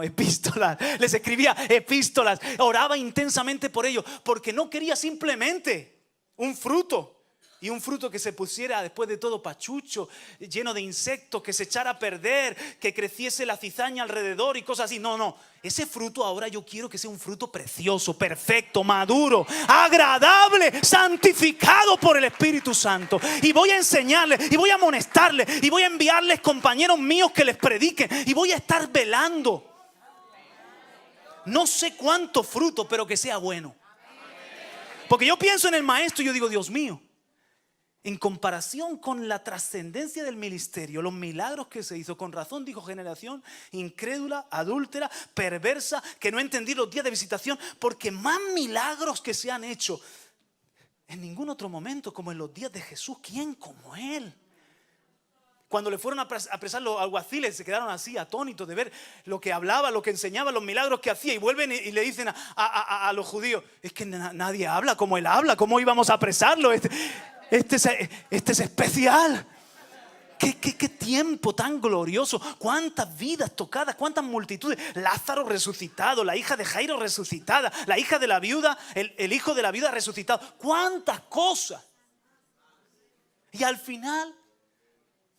epístolas. Les escribía epístolas, oraba intensamente por ellos, porque no quería simplemente un fruto. Y un fruto que se pusiera después de todo pachucho, lleno de insectos, que se echara a perder, que creciese la cizaña alrededor y cosas así. No. Ese fruto ahora yo quiero que sea un fruto precioso, perfecto, maduro, agradable, santificado por el Espíritu Santo. Y voy a enseñarles, y voy a amonestarles, y voy a enviarles compañeros míos que les prediquen. Y voy a estar velando. No sé cuánto fruto, pero que sea bueno. Porque yo pienso en el maestro y yo digo, Dios mío, en comparación con la trascendencia del ministerio, los milagros que se hizo, con razón dijo generación incrédula, adúltera, perversa, que no entendí los días de visitación, porque más milagros que se han hecho en ningún otro momento como en los días de Jesús. ¿Quién como Él? Cuando le fueron a apresar los alguaciles, se quedaron así atónitos de ver lo que hablaba, lo que enseñaba, los milagros que hacía, y vuelven y le dicen a los judíos, es que nadie habla como Él habla, ¿cómo íbamos a apresarlo? Este es especial. ¿Qué tiempo tan glorioso? Cuántas vidas tocadas, cuántas multitudes. Lázaro resucitado, la hija de Jairo resucitada, la hija de la viuda, el hijo de la viuda resucitado. Cuántas cosas. Y al final,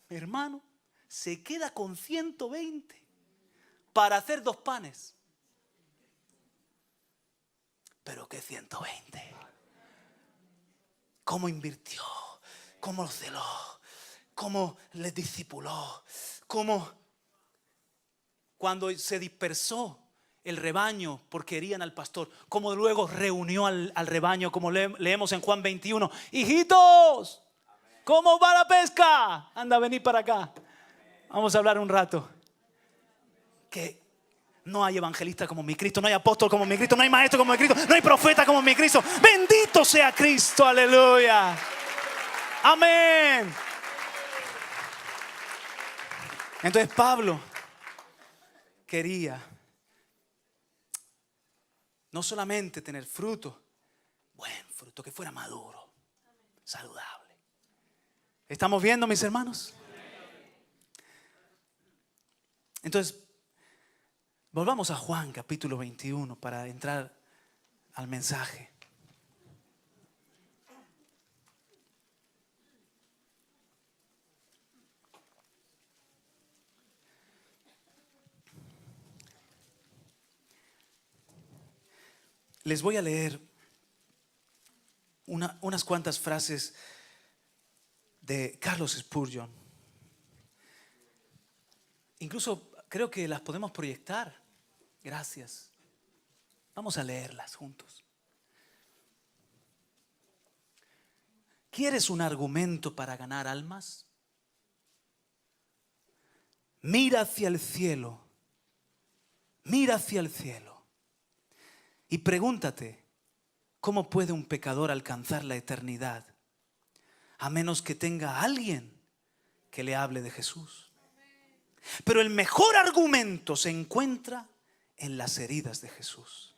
hermano, se queda con 120 para hacer 2 panes. Pero ¿qué 120? ¿Cómo invirtió? cómo los celó, cómo les discipuló, cómo cuando se dispersó el rebaño porque herían al pastor, cómo luego reunió al rebaño, como leemos en Juan 21. Hijitos, ¿cómo va la pesca? Anda, vení para acá. Vamos a hablar un rato. Que no hay evangelista como mi Cristo, no hay apóstol como mi Cristo, no hay maestro como mi Cristo, no hay profeta como mi Cristo. Bendito sea Cristo, aleluya. Amén. Entonces Pablo quería no solamente tener fruto, buen fruto, que fuera maduro, saludable. ¿Estamos viendo, mis hermanos? Entonces, volvamos a Juan capítulo 21 para entrar al mensaje. Les voy a leer unas cuantas frases de Carlos Spurgeon. Incluso creo que las podemos proyectar. Gracias. Vamos a leerlas juntos. ¿Quieres un argumento para ganar almas? Mira hacia el cielo. Mira hacia el cielo. Y pregúntate, ¿cómo puede un pecador alcanzar la eternidad a menos que tenga a alguien que le hable de Jesús? Pero el mejor argumento se encuentra en las heridas de Jesús.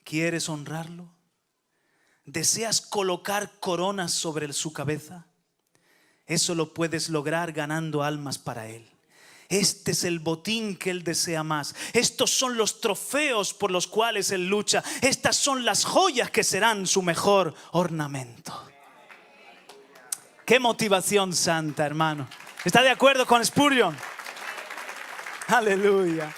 ¿Quieres honrarlo? ¿Deseas colocar coronas sobre su cabeza? Eso lo puedes lograr ganando almas para Él. Este es el botín que Él desea más. Estos son los trofeos por los cuales Él lucha. Estas son las joyas que serán su mejor ornamento. Qué motivación santa, hermano. ¿Está de acuerdo con Spurgeon? Aleluya.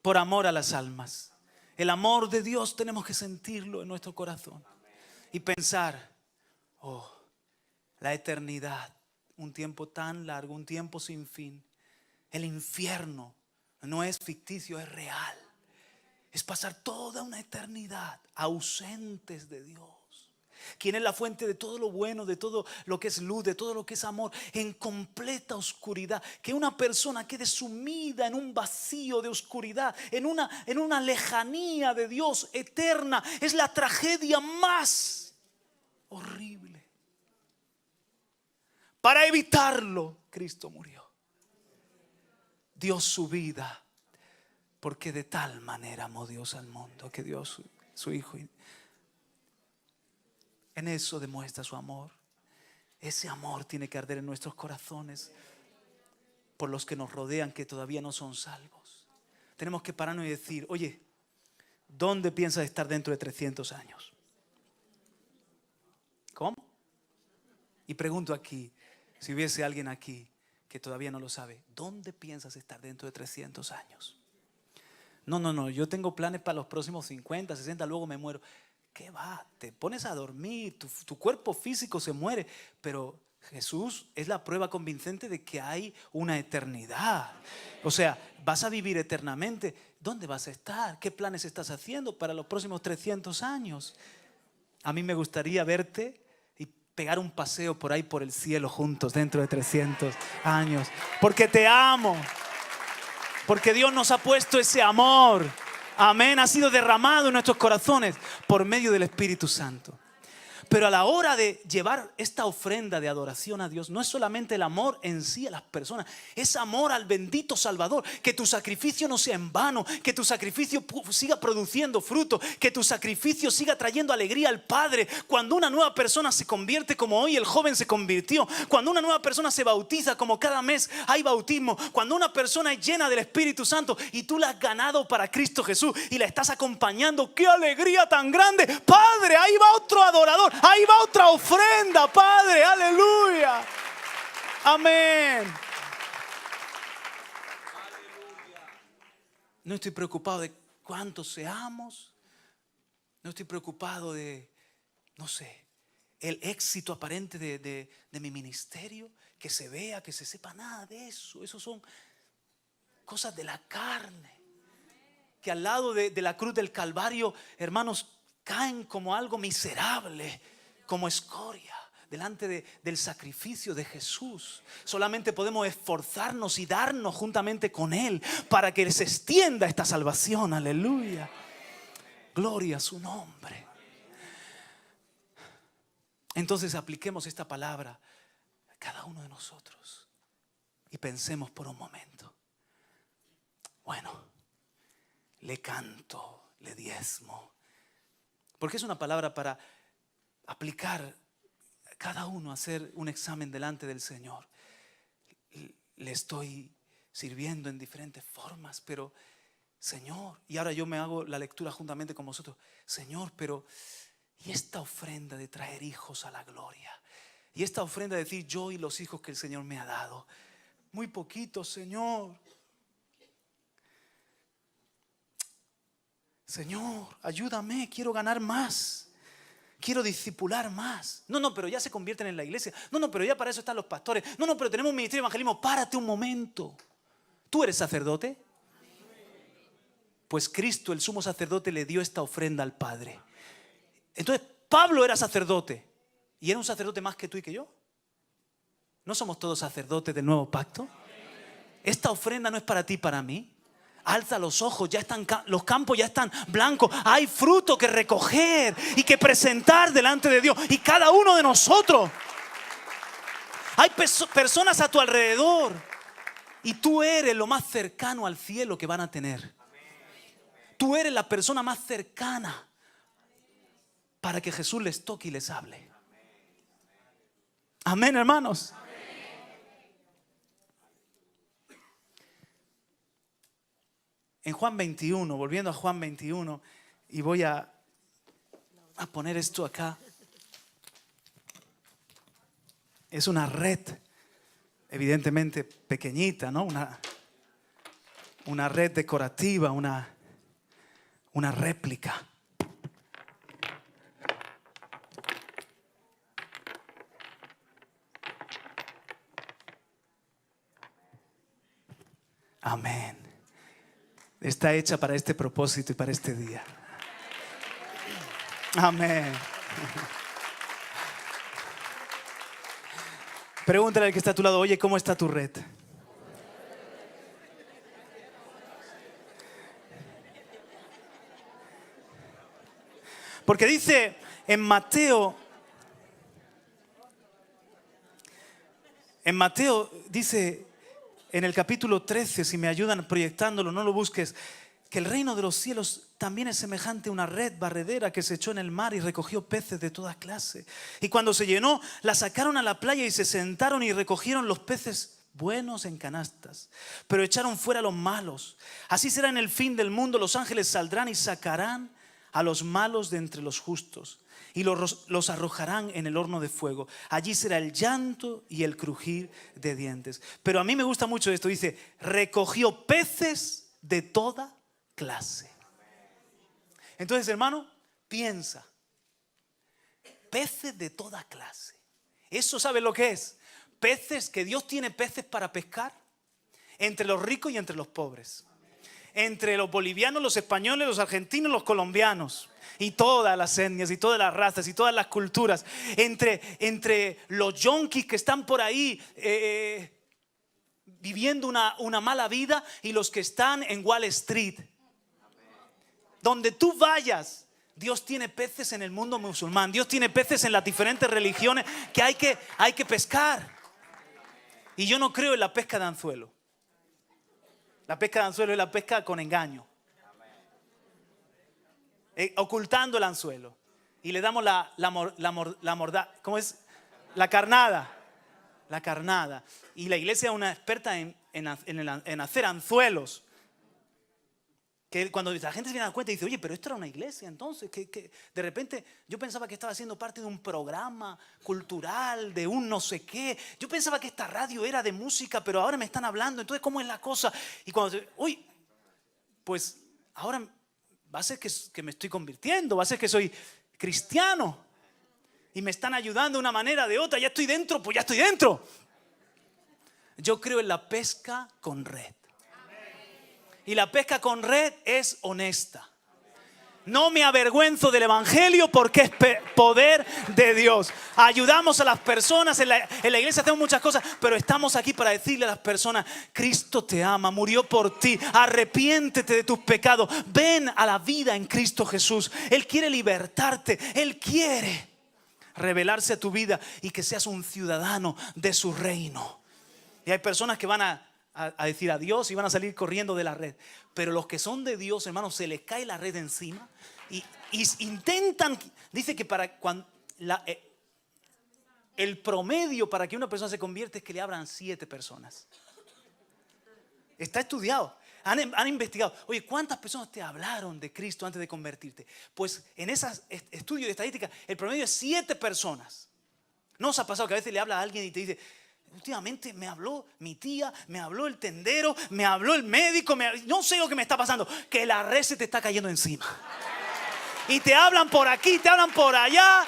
Por amor a las almas. El amor de Dios tenemos que sentirlo en nuestro corazón. Y pensar, oh, la eternidad. Un tiempo tan largo, un tiempo sin fin. El infierno no es ficticio, es real. Es pasar toda una eternidad ausentes de Dios. Quien es la fuente de todo lo bueno, de todo lo que es luz, de todo lo que es amor, en completa oscuridad. Que una persona quede sumida en un vacío de oscuridad, en una lejanía de Dios eterna, es la tragedia más horrible. Para evitarlo, Cristo murió. Dio su vida, porque de tal manera amó Dios al mundo, que dio su Hijo. En eso demuestra su amor. Ese amor tiene que arder en nuestros corazones por los que nos rodean, que todavía no son salvos. Tenemos que pararnos y decir, oye, ¿dónde piensas estar dentro de 300 años? ¿Cómo? Y pregunto aquí, si hubiese alguien aquí que todavía no lo sabe, ¿dónde piensas estar dentro de 300 años? No, yo tengo planes para los próximos 50, 60, luego me muero. ¿Qué va? Te pones a dormir, tu cuerpo físico se muere, pero Jesús es la prueba convincente de que hay una eternidad. O sea, vas a vivir eternamente. ¿Dónde vas a estar? ¿Qué planes estás haciendo para los próximos 300 años? A mí me gustaría verte y pegar un paseo por ahí por el cielo juntos dentro de 300 años. Porque te amo. Porque Dios nos ha puesto ese amor. Amén. Ha sido derramado en nuestros corazones por medio del Espíritu Santo. Pero a la hora de llevar esta ofrenda de adoración a Dios, no es solamente el amor en sí a las personas, es amor al bendito Salvador. Que tu sacrificio no sea en vano, que tu sacrificio siga produciendo fruto, que tu sacrificio siga trayendo alegría al Padre. Cuando una nueva persona se convierte, como hoy el joven se convirtió, cuando una nueva persona se bautiza, como cada mes hay bautismo, cuando una persona es llena del Espíritu Santo y tú la has ganado para Cristo Jesús y la estás acompañando, ¡qué alegría tan grande! Padre, ahí va otro adorador. Ahí va otra ofrenda, Padre, aleluya. Amén. No estoy preocupado de cuántos seamos. No estoy preocupado de no sé, el éxito aparente de mi ministerio, que se vea, que se sepa, nada de eso. Eso son cosas de la carne, que al lado de la cruz del Calvario, hermanos, caen como algo miserable, como escoria delante del sacrificio de Jesús. Solamente podemos esforzarnos y darnos juntamente con Él para que se extienda esta salvación. Aleluya. Gloria a su nombre. Entonces apliquemos esta palabra a cada uno de nosotros y pensemos por un momento. Bueno, le canto, le diezmo, porque es una palabra para aplicar a cada uno, hacer un examen delante del Señor. Le estoy sirviendo en diferentes formas, pero Señor, y ahora yo me hago la lectura juntamente con vosotros. Señor, pero ¿y esta ofrenda de traer hijos a la gloria? Y esta ofrenda de decir yo y los hijos que el Señor me ha dado. Muy poquito, Señor. Señor, ayúdame, quiero ganar más. Quiero discipular más. No, pero ya se convierten en la iglesia. No, pero ya para eso están los pastores. No, pero tenemos un ministerio de evangelismo. Párate un momento. ¿Tú eres sacerdote? Pues Cristo, el sumo sacerdote, le dio esta ofrenda al Padre. Entonces Pablo era sacerdote y era un sacerdote más que tú y que yo. ¿No somos todos sacerdotes del nuevo pacto? Esta ofrenda no es para ti y para mí. Alza los ojos, ya están, los campos ya están blancos. Hay fruto que recoger y que presentar delante de Dios. Y cada uno de nosotros, hay personas a tu alrededor y tú eres lo más cercano al cielo que van a tener. Tú eres la persona más cercana para que Jesús les toque y les hable. Amén, hermanos. En Juan 21, volviendo a Juan 21, y voy a poner esto acá. Es una red, evidentemente pequeñita, ¿no? Una red decorativa, una réplica. Amén. Está hecha para este propósito y para este día. Amén. Pregúntale al que está a tu lado, oye, ¿cómo está tu red? Porque dice en Mateo dice en el capítulo 13, si me ayudan proyectándolo, no lo busques, que el reino de los cielos también es semejante a una red barredera que se echó en el mar y recogió peces de toda clase. Y cuando se llenó, la sacaron a la playa y se sentaron y recogieron los peces buenos en canastas, pero echaron fuera los malos. Así será en el fin del mundo. Los ángeles saldrán y sacarán a los malos de entre los justos y los arrojarán en el horno de fuego. Allí será el llanto y el crujir de dientes. Pero a mí me gusta mucho esto. Dice, recogió peces de toda clase. Entonces, hermano, piensa. Peces de toda clase. ¿Eso sabe lo que es? Peces, que Dios tiene peces para pescar entre los ricos y entre los pobres. Entre los bolivianos, los españoles, los argentinos, los colombianos. Y todas las etnias y todas las razas y todas las culturas. Entre los yonkis que están por ahí viviendo una mala vida y los que están en Wall Street. Donde tú vayas, Dios tiene peces en el mundo musulmán. Dios tiene peces en las diferentes religiones que hay que pescar. Y yo no creo en la pesca de anzuelo. La pesca de anzuelo es la pesca con engaño. Ocultando el anzuelo. Y le damos ¿cómo es? La carnada. La carnada. Y la iglesia es una experta en hacer anzuelos. Que cuando la gente se viene a dar cuenta y dice, oye, pero esto era una iglesia entonces, que de repente yo pensaba que estaba siendo parte de un programa cultural, de un no sé qué. Yo pensaba que esta radio era de música, pero ahora me están hablando, entonces ¿cómo es la cosa? Y cuando pues ahora va a ser que me estoy convirtiendo, va a ser que soy cristiano. y me están ayudando de una manera o de otra. Ya estoy dentro, pues ya estoy dentro. Yo creo en la pesca con red. Y la pesca con red es honesta. No me avergüenzo del evangelio porque es poder de Dios. Ayudamos a las personas, en la iglesia hacemos muchas cosas, pero estamos aquí para decirle a las personas: Cristo te ama, murió por ti, arrepiéntete de tus pecados, ven a la vida en Cristo Jesús. Él quiere libertarte, Él quiere revelarse a tu vida y que seas un ciudadano de su reino. Y hay personas que van a decir adiós y van a salir corriendo de la red. Pero los que son de Dios, hermanos, se les cae la red encima y intentan. Dice que el promedio para que una persona se convierta es que le abran 7 personas. Está estudiado. Han investigado. Oye, ¿cuántas personas te hablaron de Cristo antes de convertirte? Pues en esos estudios de estadística, el promedio es 7 personas. ¿No os ha pasado que a veces le habla a alguien y te dice: últimamente me habló mi tía, me habló el tendero, me habló el médico, no sé lo que me está pasando? Que la red se te está cayendo encima. Y te hablan por aquí, te hablan por allá.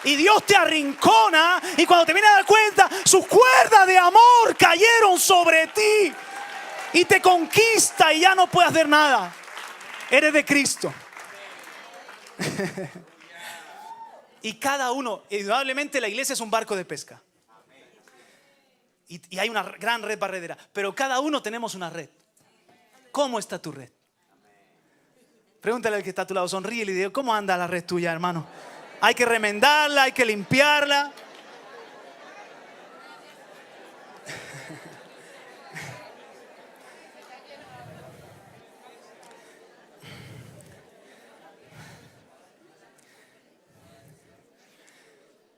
Y Dios te arrincona. Y cuando te vienes a dar cuenta, sus cuerdas de amor cayeron sobre ti. Y te conquista y ya no puedes hacer nada. Eres de Cristo. Y cada uno, indudablemente la iglesia es un barco de pesca. Y hay una gran red barredera. Pero cada uno tenemos una red. ¿Cómo está tu red? Pregúntale al que está a tu lado, sonríe y le digo: ¿cómo anda la red tuya, hermano? Hay que remendarla, hay que limpiarla.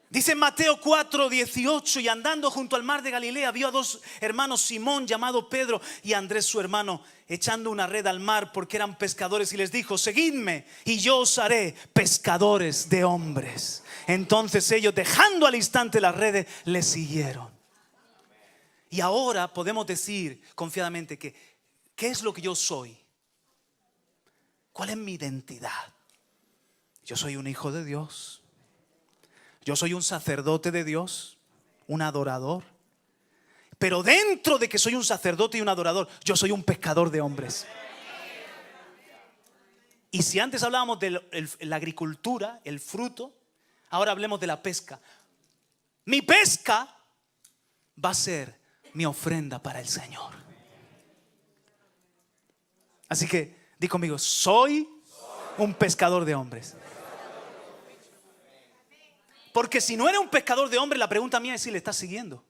Dice en Mateo 4:18: y andando junto al mar de Galilea vio a 2 hermanos, Simón llamado Pedro y Andrés su hermano, echando una red al mar porque eran pescadores, y les dijo: seguidme y yo os haré pescadores de hombres. Entonces ellos, dejando al instante las redes, le siguieron. Y ahora podemos decir confiadamente que ¿qué es lo que yo soy? ¿Cuál es mi identidad? Yo soy un hijo de Dios. Yo soy un sacerdote de Dios, un adorador. Pero dentro de que soy un sacerdote y un adorador, yo soy un pescador de hombres. Y si antes hablábamos de la agricultura, el fruto, ahora hablemos de la pesca. Mi pesca va a ser mi ofrenda para el Señor. Así que di conmigo: soy un pescador de hombres. Porque si no eres un pescador de hombres, la pregunta mía es si le estás siguiendo.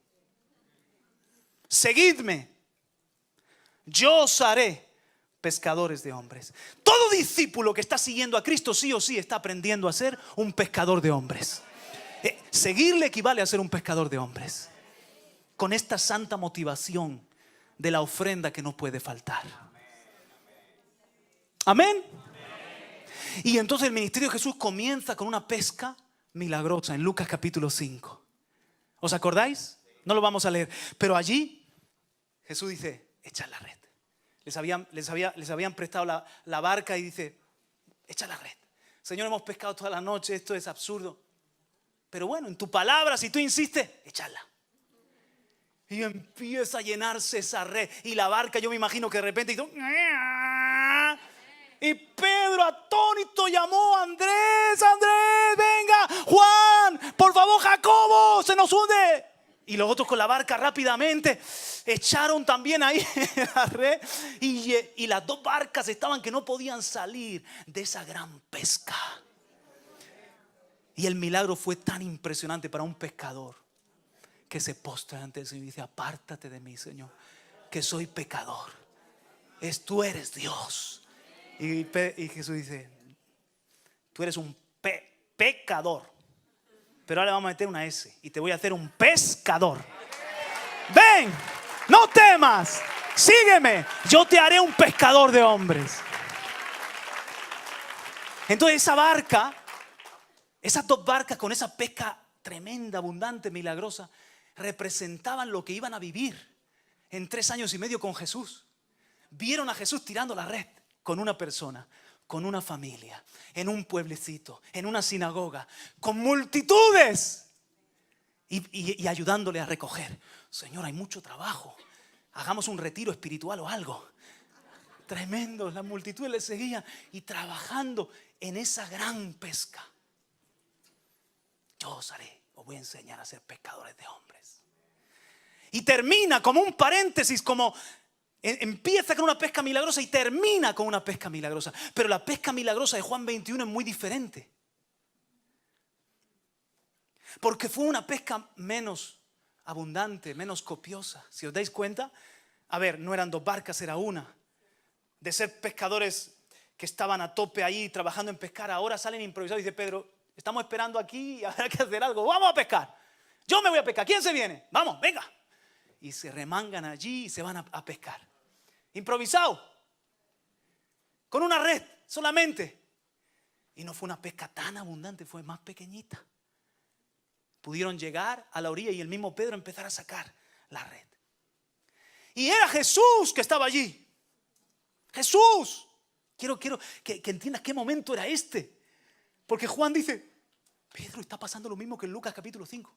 Seguidme, yo os haré pescadores de hombres. Todo discípulo que está siguiendo a Cristo sí o sí está aprendiendo a ser un pescador de hombres. Seguirle equivale a ser un pescador de hombres. Con esta santa motivación de la ofrenda que no puede faltar. Amén. Y entonces el ministerio de Jesús comienza con una pesca milagrosa en Lucas capítulo 5. ¿Os acordáis? No lo vamos a leer. Pero allí Jesús dice: echad la red. Les habían prestado la barca y dice: echad la red. Señor, hemos pescado toda la noche, esto es absurdo. Pero bueno, en tu palabra, si tú insistes, echadla. Y empieza a llenarse esa red. Y la barca, yo me imagino que de repente hizo... Y Pedro, atónito, llamó a Andrés: Andrés, venga, Juan, por favor, Jacobo, se nos hunde. Y los otros con la barca rápidamente echaron también ahí la red. Y las 2 barcas estaban que no podían salir de esa gran pesca. Y el milagro fue tan impresionante para un pescador que se postra ante el Señor y dice: apártate de mí, Señor, que soy pecador. Tú eres Dios. Y Jesús dice: tú eres un pecador, pero ahora le vamos a meter una S y te voy a hacer un pescador. Ven, no temas, sígueme, yo te haré un pescador de hombres. Entonces esa barca, esas 2 barcas con esa pesca tremenda, abundante, milagrosa, representaban lo que iban a vivir en 3 años y medio con Jesús. Vieron a Jesús tirando la red con una persona, con una familia, en un pueblecito, en una sinagoga, con multitudes y ayudándole a recoger. Señor, hay mucho trabajo. Hagamos un retiro espiritual o algo. Tremendo, la multitud le seguía y trabajando en esa gran pesca. Yo os voy a enseñar a ser pescadores de hombres. Y termina como un paréntesis, como empieza con una pesca milagrosa y termina con una pesca milagrosa. Pero la pesca milagrosa de Juan 21 es muy diferente. Porque fue una pesca menos abundante, menos copiosa. Si os dais cuenta, a ver, no eran 2 barcas, era una. De ser pescadores que estaban a tope ahí trabajando en pescar, ahora salen improvisados y dice Pedro, estamos esperando aquí y habrá que hacer algo, vamos a pescar. Yo me voy a pescar, ¿quién se viene? Vamos, venga. Y se remangan allí y se van a pescar. Improvisado. Con una red solamente. Y no fue una pesca tan abundante, fue más pequeñita. Pudieron llegar a la orilla y el mismo Pedro empezar a sacar la red. Y era Jesús que estaba allí. Jesús. Quiero que entiendas qué momento era este. Porque Juan dice, Pedro, está pasando lo mismo que en Lucas capítulo 5.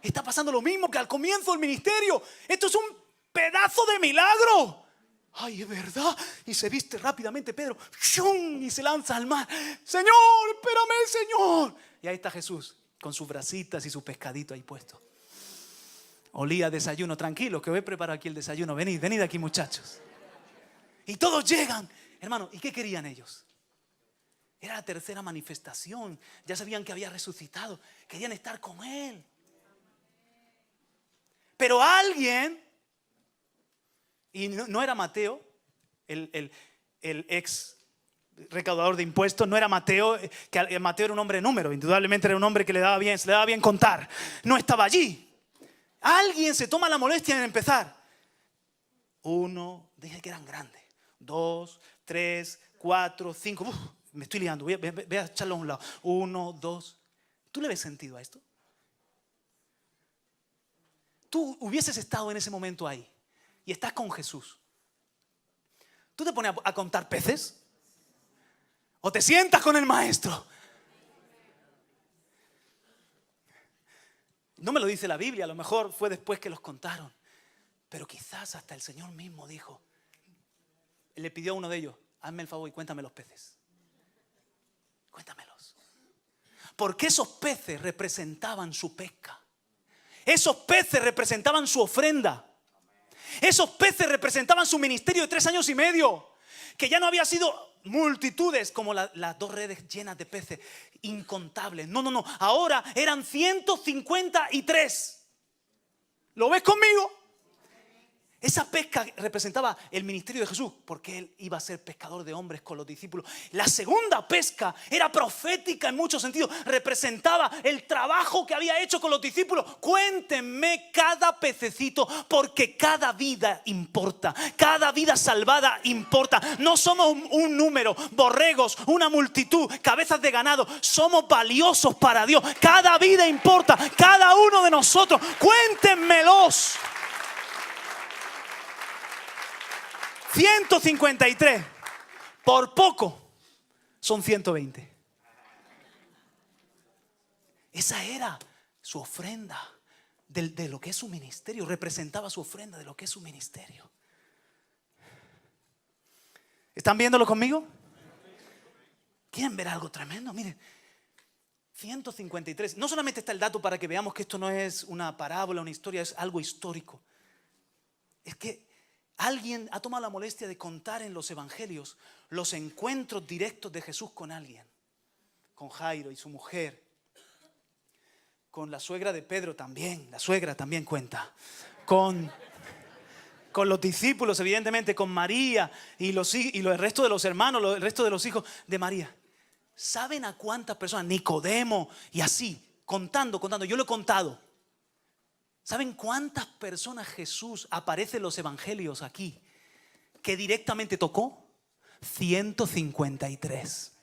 Está pasando lo mismo que al comienzo del ministerio. Esto es un pedazo de milagro. Ay, es verdad. Y se viste rápidamente Pedro y se lanza al mar. Señor, espérame, Señor. Y ahí está Jesús con sus brasitas y su pescadito ahí puesto. Olía a desayuno. Tranquilo, que voy a preparar aquí el desayuno. Venid aquí, muchachos. Y todos llegan. Hermano, ¿y qué querían ellos? Era la tercera manifestación. Ya sabían que había resucitado. Querían estar con Él. Pero alguien, y no era Mateo, el ex recaudador de impuestos, no era Mateo, que Mateo era un hombre de número, indudablemente era un hombre que se le daba bien contar. No estaba allí. Alguien se toma la molestia en empezar. 1, dije que eran grandes. 2, 3, 4, 5. Me estoy liando, voy a echarlo a un lado. 1, 2. ¿Tú le ves sentido a esto? Tú hubieses estado en ese momento ahí y estás con Jesús. ¿Tú te pones a contar peces? ¿O te sientas con el maestro? No me lo dice la Biblia, a lo mejor fue después que los contaron. Pero quizás hasta el Señor mismo dijo, le pidió a uno de ellos, hazme el favor y cuéntame los peces. Cuéntamelos. Porque esos peces representaban su pesca. Esos peces representaban su ofrenda. Esos peces representaban su ministerio de 3 años y medio. Que ya no había sido multitudes como las 2 redes llenas de peces, incontables. No. Ahora eran 153. ¿Lo ves conmigo? Esa pesca representaba el ministerio de Jesús, porque Él iba a ser pescador de hombres con los discípulos. La segunda pesca era profética en muchos sentidos. Representaba el trabajo que había hecho con los discípulos. Cuéntenme cada pececito, porque cada vida importa. Cada vida salvada importa. No somos un número, borregos, una multitud, cabezas de ganado. Somos valiosos para Dios. Cada vida importa. Cada uno de nosotros. Cuéntenmelos. 153. Por poco son 120. Esa era su ofrenda de lo que es su ministerio. Representaba su ofrenda de lo que es su ministerio. ¿Están viéndolo conmigo? ¿Quieren ver algo tremendo? Miren, 153. No solamente está el dato para que veamos que esto no es una parábola, una historia, es algo histórico. Es que alguien ha tomado la molestia de contar en los evangelios los encuentros directos de Jesús con alguien. Con Jairo y su mujer. Con la suegra de Pedro también. La suegra también cuenta. Con los discípulos, evidentemente. Con María y el resto de los hermanos, el resto de los hijos de María. ¿Saben a cuántas personas? Nicodemo y así. Contando. Yo lo he contado. ¿Saben cuántas personas Jesús aparece en los evangelios aquí que directamente tocó? 153.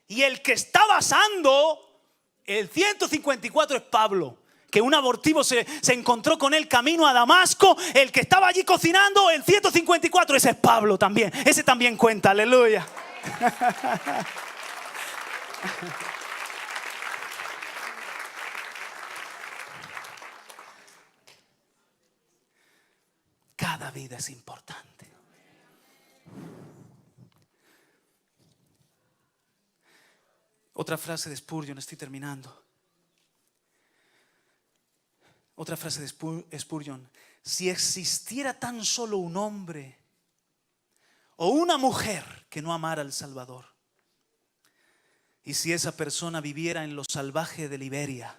Y el que está basando el 154 es Pablo. Que un abortivo se encontró con él camino a Damasco. El que estaba allí cocinando, el 154, ese es Pablo también. Ese también cuenta, aleluya. Cada vida es importante. Otra frase de Spurgeon, estoy terminando. Otra frase de Spurgeon: si existiera tan solo un hombre o una mujer que no amara al Salvador, y si esa persona viviera en lo salvaje de Liberia,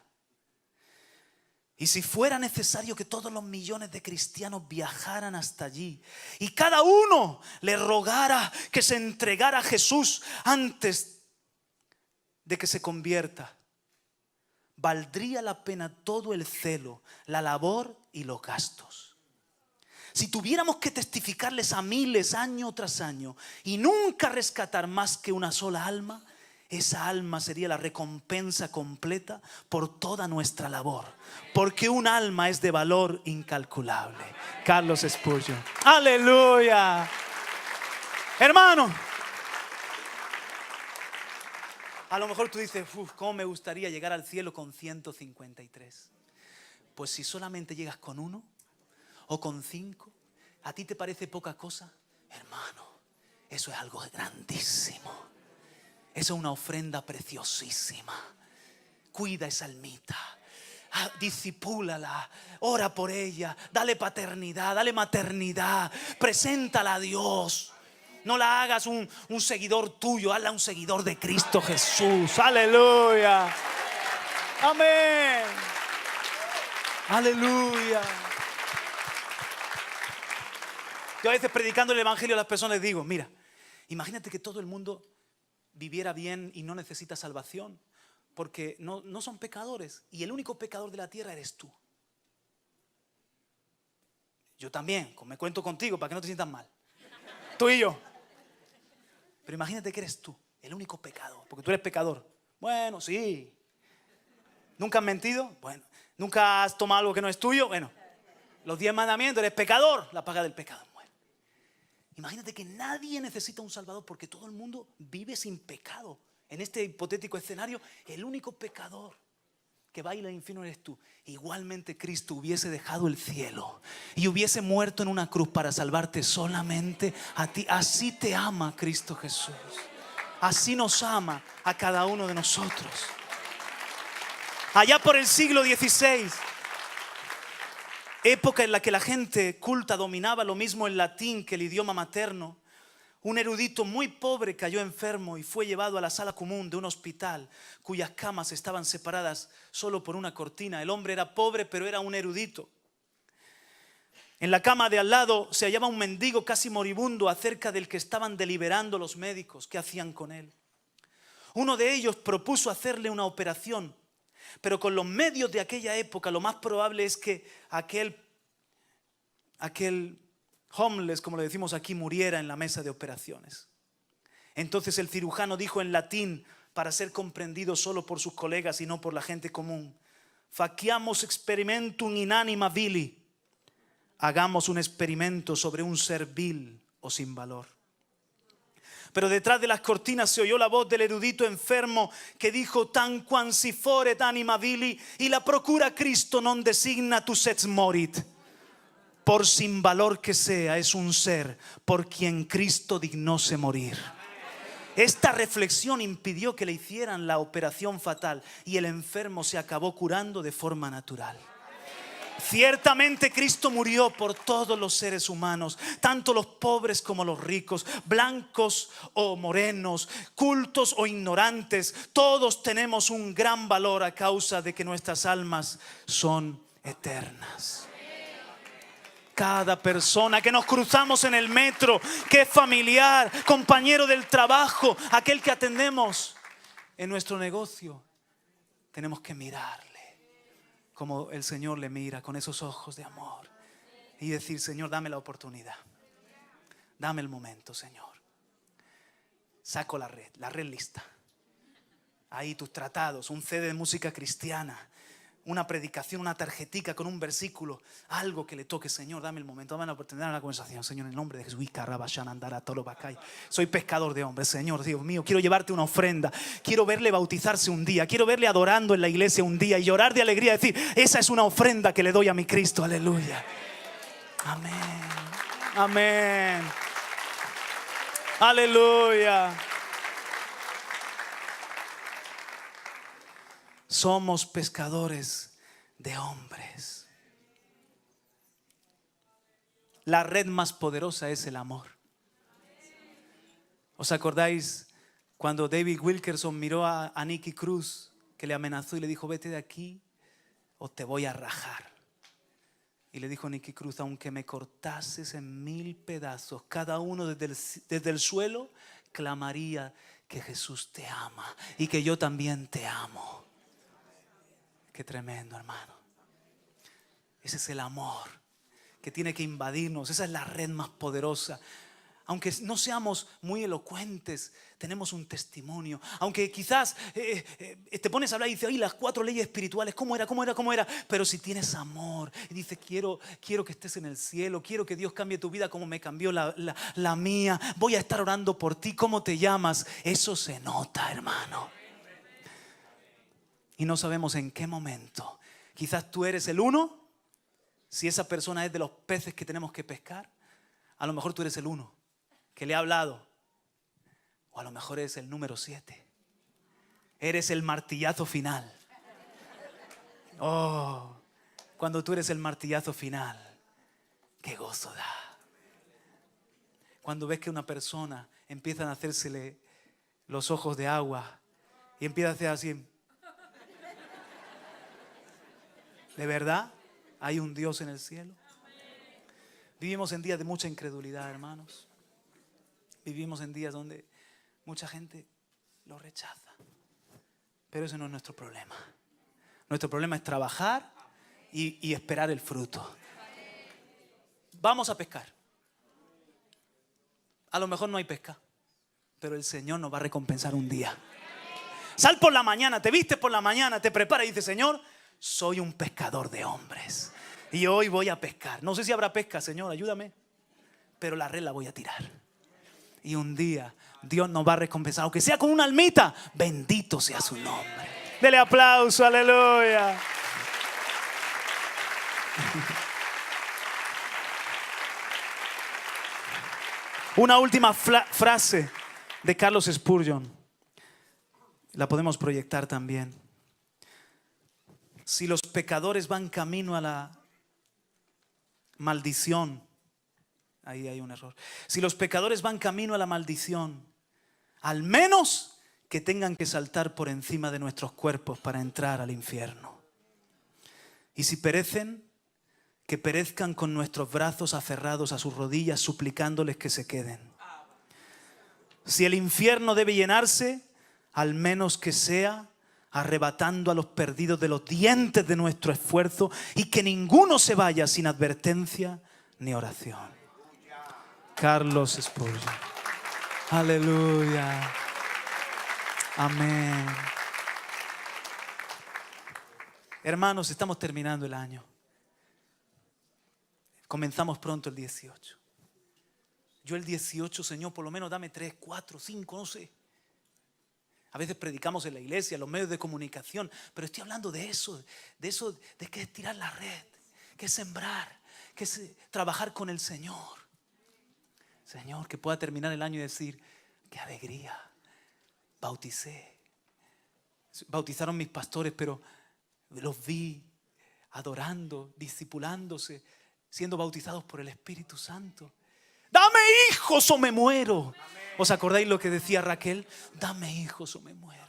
y si fuera necesario que todos los millones de cristianos viajaran hasta allí y cada uno le rogara que se entregara a Jesús antes de que se convierta, valdría la pena todo el celo, la labor y los gastos. Si tuviéramos que testificarles a miles año tras año y nunca rescatar más que una sola alma, esa alma sería la recompensa completa por toda nuestra labor, porque un alma es de valor incalculable. Carlos Spurgeon. Aleluya. Hermano, a lo mejor tú dices: ¿cómo me gustaría llegar al cielo con 153? Pues si solamente llegas con 1 o con 5, ¿a ti te parece poca cosa? Hermano, eso es algo grandísimo. Eso es una ofrenda preciosísima. Cuida esa almita, discipúlala, ora por ella, dale paternidad, dale maternidad, preséntala a Dios. No la hagas un seguidor tuyo, hazla un seguidor de Cristo Jesús. Aleluya. Amén. Aleluya. Yo a veces predicando el evangelio a las personas les digo: mira, imagínate que todo el mundo viviera bien y no necesita salvación, porque no son pecadores, y el único pecador de la tierra eres tú. Yo también, me cuento contigo para que no te sientas mal. Tú y yo. Pero imagínate que eres tú, el único pecador, porque tú eres pecador. Bueno, sí. ¿Nunca has mentido? Bueno. ¿Nunca has tomado algo que no es tuyo? Bueno. Los 10 mandamientos, eres pecador, la paga del pecado es muerte. Imagínate que nadie necesita un salvador porque todo el mundo vive sin pecado. En este hipotético escenario, el único pecador que va a ir al infierno eres tú. Igualmente Cristo hubiese dejado el cielo y hubiese muerto en una cruz para salvarte solamente a ti. Así te ama Cristo Jesús. Así nos ama a cada uno de nosotros. Allá por el siglo XVI, época en la que la gente culta dominaba lo mismo el latín que el idioma materno, un erudito muy pobre cayó enfermo y fue llevado a la sala común de un hospital cuyas camas estaban separadas solo por una cortina. El hombre era pobre, pero era un erudito. En la cama de al lado se hallaba un mendigo casi moribundo, acerca del que estaban deliberando los médicos qué hacían con él. Uno de ellos propuso hacerle una operación, pero con los medios de aquella época lo más probable es que aquel homeless, como le decimos aquí, muriera en la mesa de operaciones. Entonces el cirujano dijo en latín, para ser comprendido solo por sus colegas y no por la gente común: faciamus experimentum in anima vili. Hagamos un experimento sobre un ser vil o sin valor. Pero detrás de las cortinas se oyó la voz del erudito enfermo que dijo: tan quam si foret anima vili, y la procura Cristo non designa tu sex morit. Por sin valor que sea, es un ser por quien Cristo dignóse morir. Esta reflexión impidió que le hicieran la operación fatal y el enfermo se acabó curando de forma natural. Ciertamente Cristo murió por todos los seres humanos, tanto los pobres como los ricos, blancos o morenos, cultos o ignorantes. Todos tenemos un gran valor a causa de que nuestras almas son eternas. Cada persona que nos cruzamos en el metro, que es familiar, compañero del trabajo, aquel que atendemos en nuestro negocio, tenemos que mirarle como el Señor le mira, con esos ojos de amor, y decir: Señor, dame la oportunidad, dame el momento, Señor. Saco la red lista. Ahí tus tratados, un CD de música cristiana, una predicación, una tarjetica con un versículo, algo que le toque. Señor, dame el momento, dame la oportunidad de una conversación. Señor, en el nombre de Jesús, soy pescador de hombres. Señor, Dios mío, quiero llevarte una ofrenda. Quiero verle bautizarse un día. Quiero verle adorando en la iglesia un día y llorar de alegría, decir, esa es una ofrenda que le doy a mi Cristo. Aleluya. Amén. Amén. Aleluya. Somos pescadores de hombres. La red más poderosa es el amor. ¿Os acordáis cuando David Wilkerson miró a Nicky Cruz, que le amenazó y le dijo, vete de aquí o te voy a rajar? Y le dijo Nicky Cruz, aunque me cortases en 1000 pedazos, cada uno desde el suelo, clamaría que Jesús te ama y que yo también te amo. Qué tremendo, hermano. Ese es el amor que tiene que invadirnos. Esa es la red más poderosa. Aunque no seamos muy elocuentes, tenemos un testimonio. Aunque quizás te pones a hablar y dices, ay, las 4 leyes espirituales, ¿cómo era? Pero si tienes amor y dices, quiero que estés en el cielo, quiero que Dios cambie tu vida como me cambió la mía, voy a estar orando por ti, ¿cómo te llamas? Eso se nota, hermano. Y no sabemos en qué momento. Quizás tú eres el 1. Si esa persona es de los peces que tenemos que pescar, a lo mejor tú eres el 1 que le ha hablado. O a lo mejor eres el número 7. Eres el martillazo final. Oh, cuando tú eres el martillazo final, qué gozo da. Cuando ves que una persona empiezan a hacérsele los ojos de agua y empieza a hacer así. ¿De verdad hay un Dios en el cielo? Vivimos en días de mucha incredulidad, hermanos. Vivimos en días donde mucha gente lo rechaza. Pero ese no es nuestro problema. Nuestro problema es trabajar y esperar el fruto. Vamos a pescar. A lo mejor no hay pesca, pero el Señor nos va a recompensar un día. Sal por la mañana, te vistes por la mañana, te preparas y dices, Señor, soy un pescador de hombres y hoy voy a pescar. No sé si habrá pesca, Señor, ayúdame, pero la red la voy a tirar. Y un día Dios nos va a recompensar, aunque sea con una almita. Bendito sea su nombre. Dele aplauso, aleluya. Una última frase de Carlos Spurgeon. La podemos proyectar también. Si los pecadores van camino a la maldición, ahí hay un error. Si los pecadores van camino a la maldición, al menos que tengan que saltar por encima de nuestros cuerpos para entrar al infierno. Y si perecen, que perezcan con nuestros brazos aferrados a sus rodillas, suplicándoles que se queden. Si el infierno debe llenarse, al menos que sea arrebatando a los perdidos de los dientes de nuestro esfuerzo y que ninguno se vaya sin advertencia ni oración. Carlos Spurgeon. Aleluya. Amén. Hermanos, estamos terminando el año. Comenzamos pronto el 18. Yo el 18, Señor, por lo menos dame 3, 4, 5, no sé. A veces predicamos en la iglesia, en los medios de comunicación, pero estoy hablando de eso, de que es tirar la red, que es sembrar, que es trabajar con el Señor. Señor, que pueda terminar el año y decir, qué alegría, bauticé. Bautizaron mis pastores, pero los vi adorando, discipulándose, siendo bautizados por el Espíritu Santo. Dame hijos o me muero. ¿Os acordáis lo que decía Raquel? Dame hijos o me muero.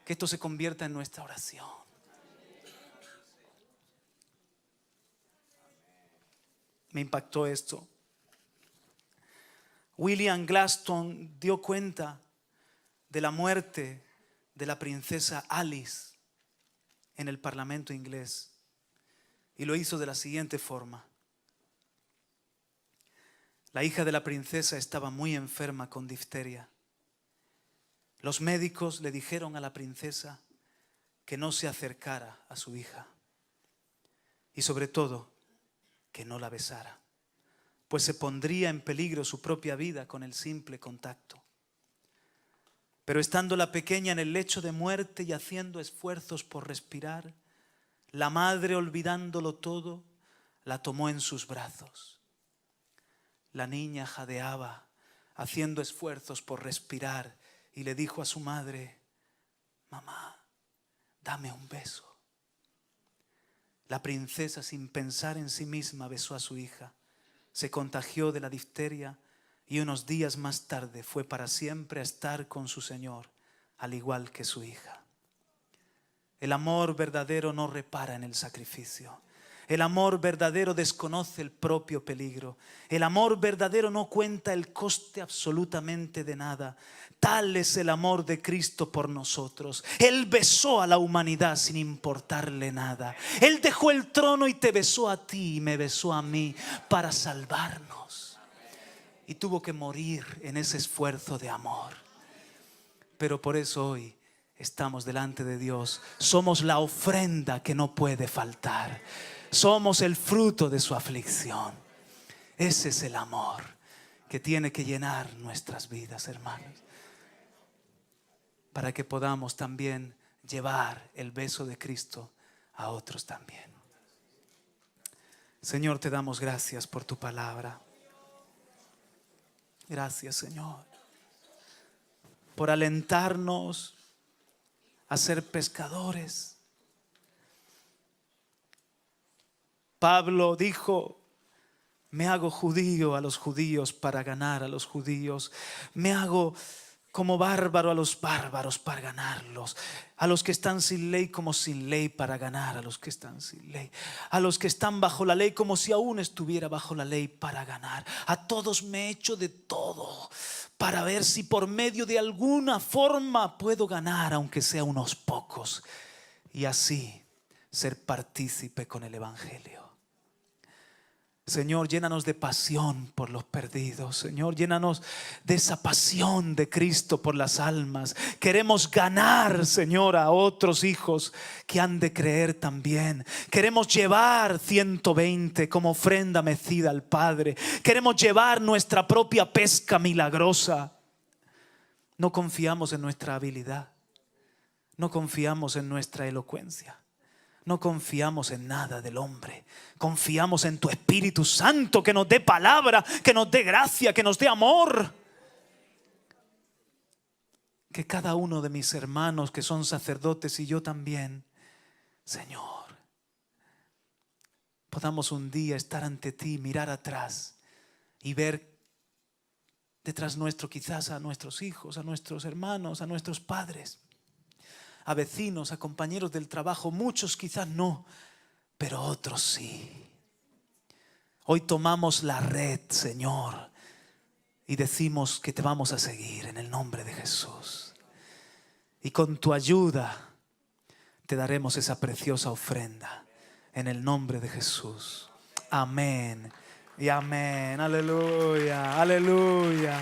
Que esto se convierta en nuestra oración. Me impactó esto. William Gladstone dio cuenta de la muerte de la princesa Alice en el Parlamento inglés. Y lo hizo de la siguiente forma. La hija de la princesa estaba muy enferma con difteria. Los médicos le dijeron a la princesa que no se acercara a su hija y sobre todo que no la besara, pues se pondría en peligro su propia vida con el simple contacto. Pero estando la pequeña en el lecho de muerte y haciendo esfuerzos por respirar, la madre, olvidándolo todo, la tomó en sus brazos. La niña jadeaba, haciendo esfuerzos por respirar, y le dijo a su madre: mamá, dame un beso. La princesa, sin pensar en sí misma, besó a su hija. Se contagió de la difteria y unos días más tarde fue para siempre a estar con su Señor, al igual que su hija. El amor verdadero no repara en el sacrificio. El amor verdadero desconoce el propio peligro. El amor verdadero no cuenta el coste absolutamente de nada. Tal es el amor de Cristo por nosotros. Él besó a la humanidad sin importarle nada. Él dejó el trono y te besó a ti y me besó a mí para salvarnos. Y tuvo que morir en ese esfuerzo de amor. Pero por eso hoy estamos delante de Dios. Somos la ofrenda que no puede faltar. Somos el fruto de su aflicción. Ese es el amor que tiene que llenar nuestras vidas, hermanos, para que podamos también llevar el beso de Cristo a otros también. Señor, te damos gracias por tu palabra. Gracias, Señor, por alentarnos a ser pescadores. Pablo dijo: me hago judío a los judíos para ganar a los judíos. Me hago como bárbaro a los bárbaros para ganarlos. A los que están sin ley como sin ley para ganar a los que están sin ley. A los que están bajo la ley como si aún estuviera bajo la ley para ganar. A todos me he hecho de todo para ver si por medio de alguna forma puedo ganar, aunque sea unos pocos, y así ser partícipe con el Evangelio. Señor, llénanos de pasión por los perdidos. Señor, llénanos de esa pasión de Cristo por las almas. Queremos ganar, Señor, a otros hijos que han de creer también. Queremos llevar 120 como ofrenda mecida al Padre. Queremos llevar nuestra propia pesca milagrosa. No confiamos en nuestra habilidad. No confiamos en nuestra elocuencia. No confiamos en nada del hombre. Confiamos en tu Espíritu Santo, que nos dé palabra, que nos dé gracia, que nos dé amor. Que cada uno de mis hermanos que son sacerdotes y yo también, Señor, podamos un día estar ante ti, mirar atrás y ver detrás nuestro quizás a nuestros hijos, a nuestros hermanos, a nuestros padres, a vecinos, a compañeros del trabajo. Muchos quizás no, pero otros sí. Hoy tomamos la red, Señor, y decimos que te vamos a seguir en el nombre de Jesús. Y con tu ayuda te daremos esa preciosa ofrenda en el nombre de Jesús. Amén y amén. Aleluya, aleluya.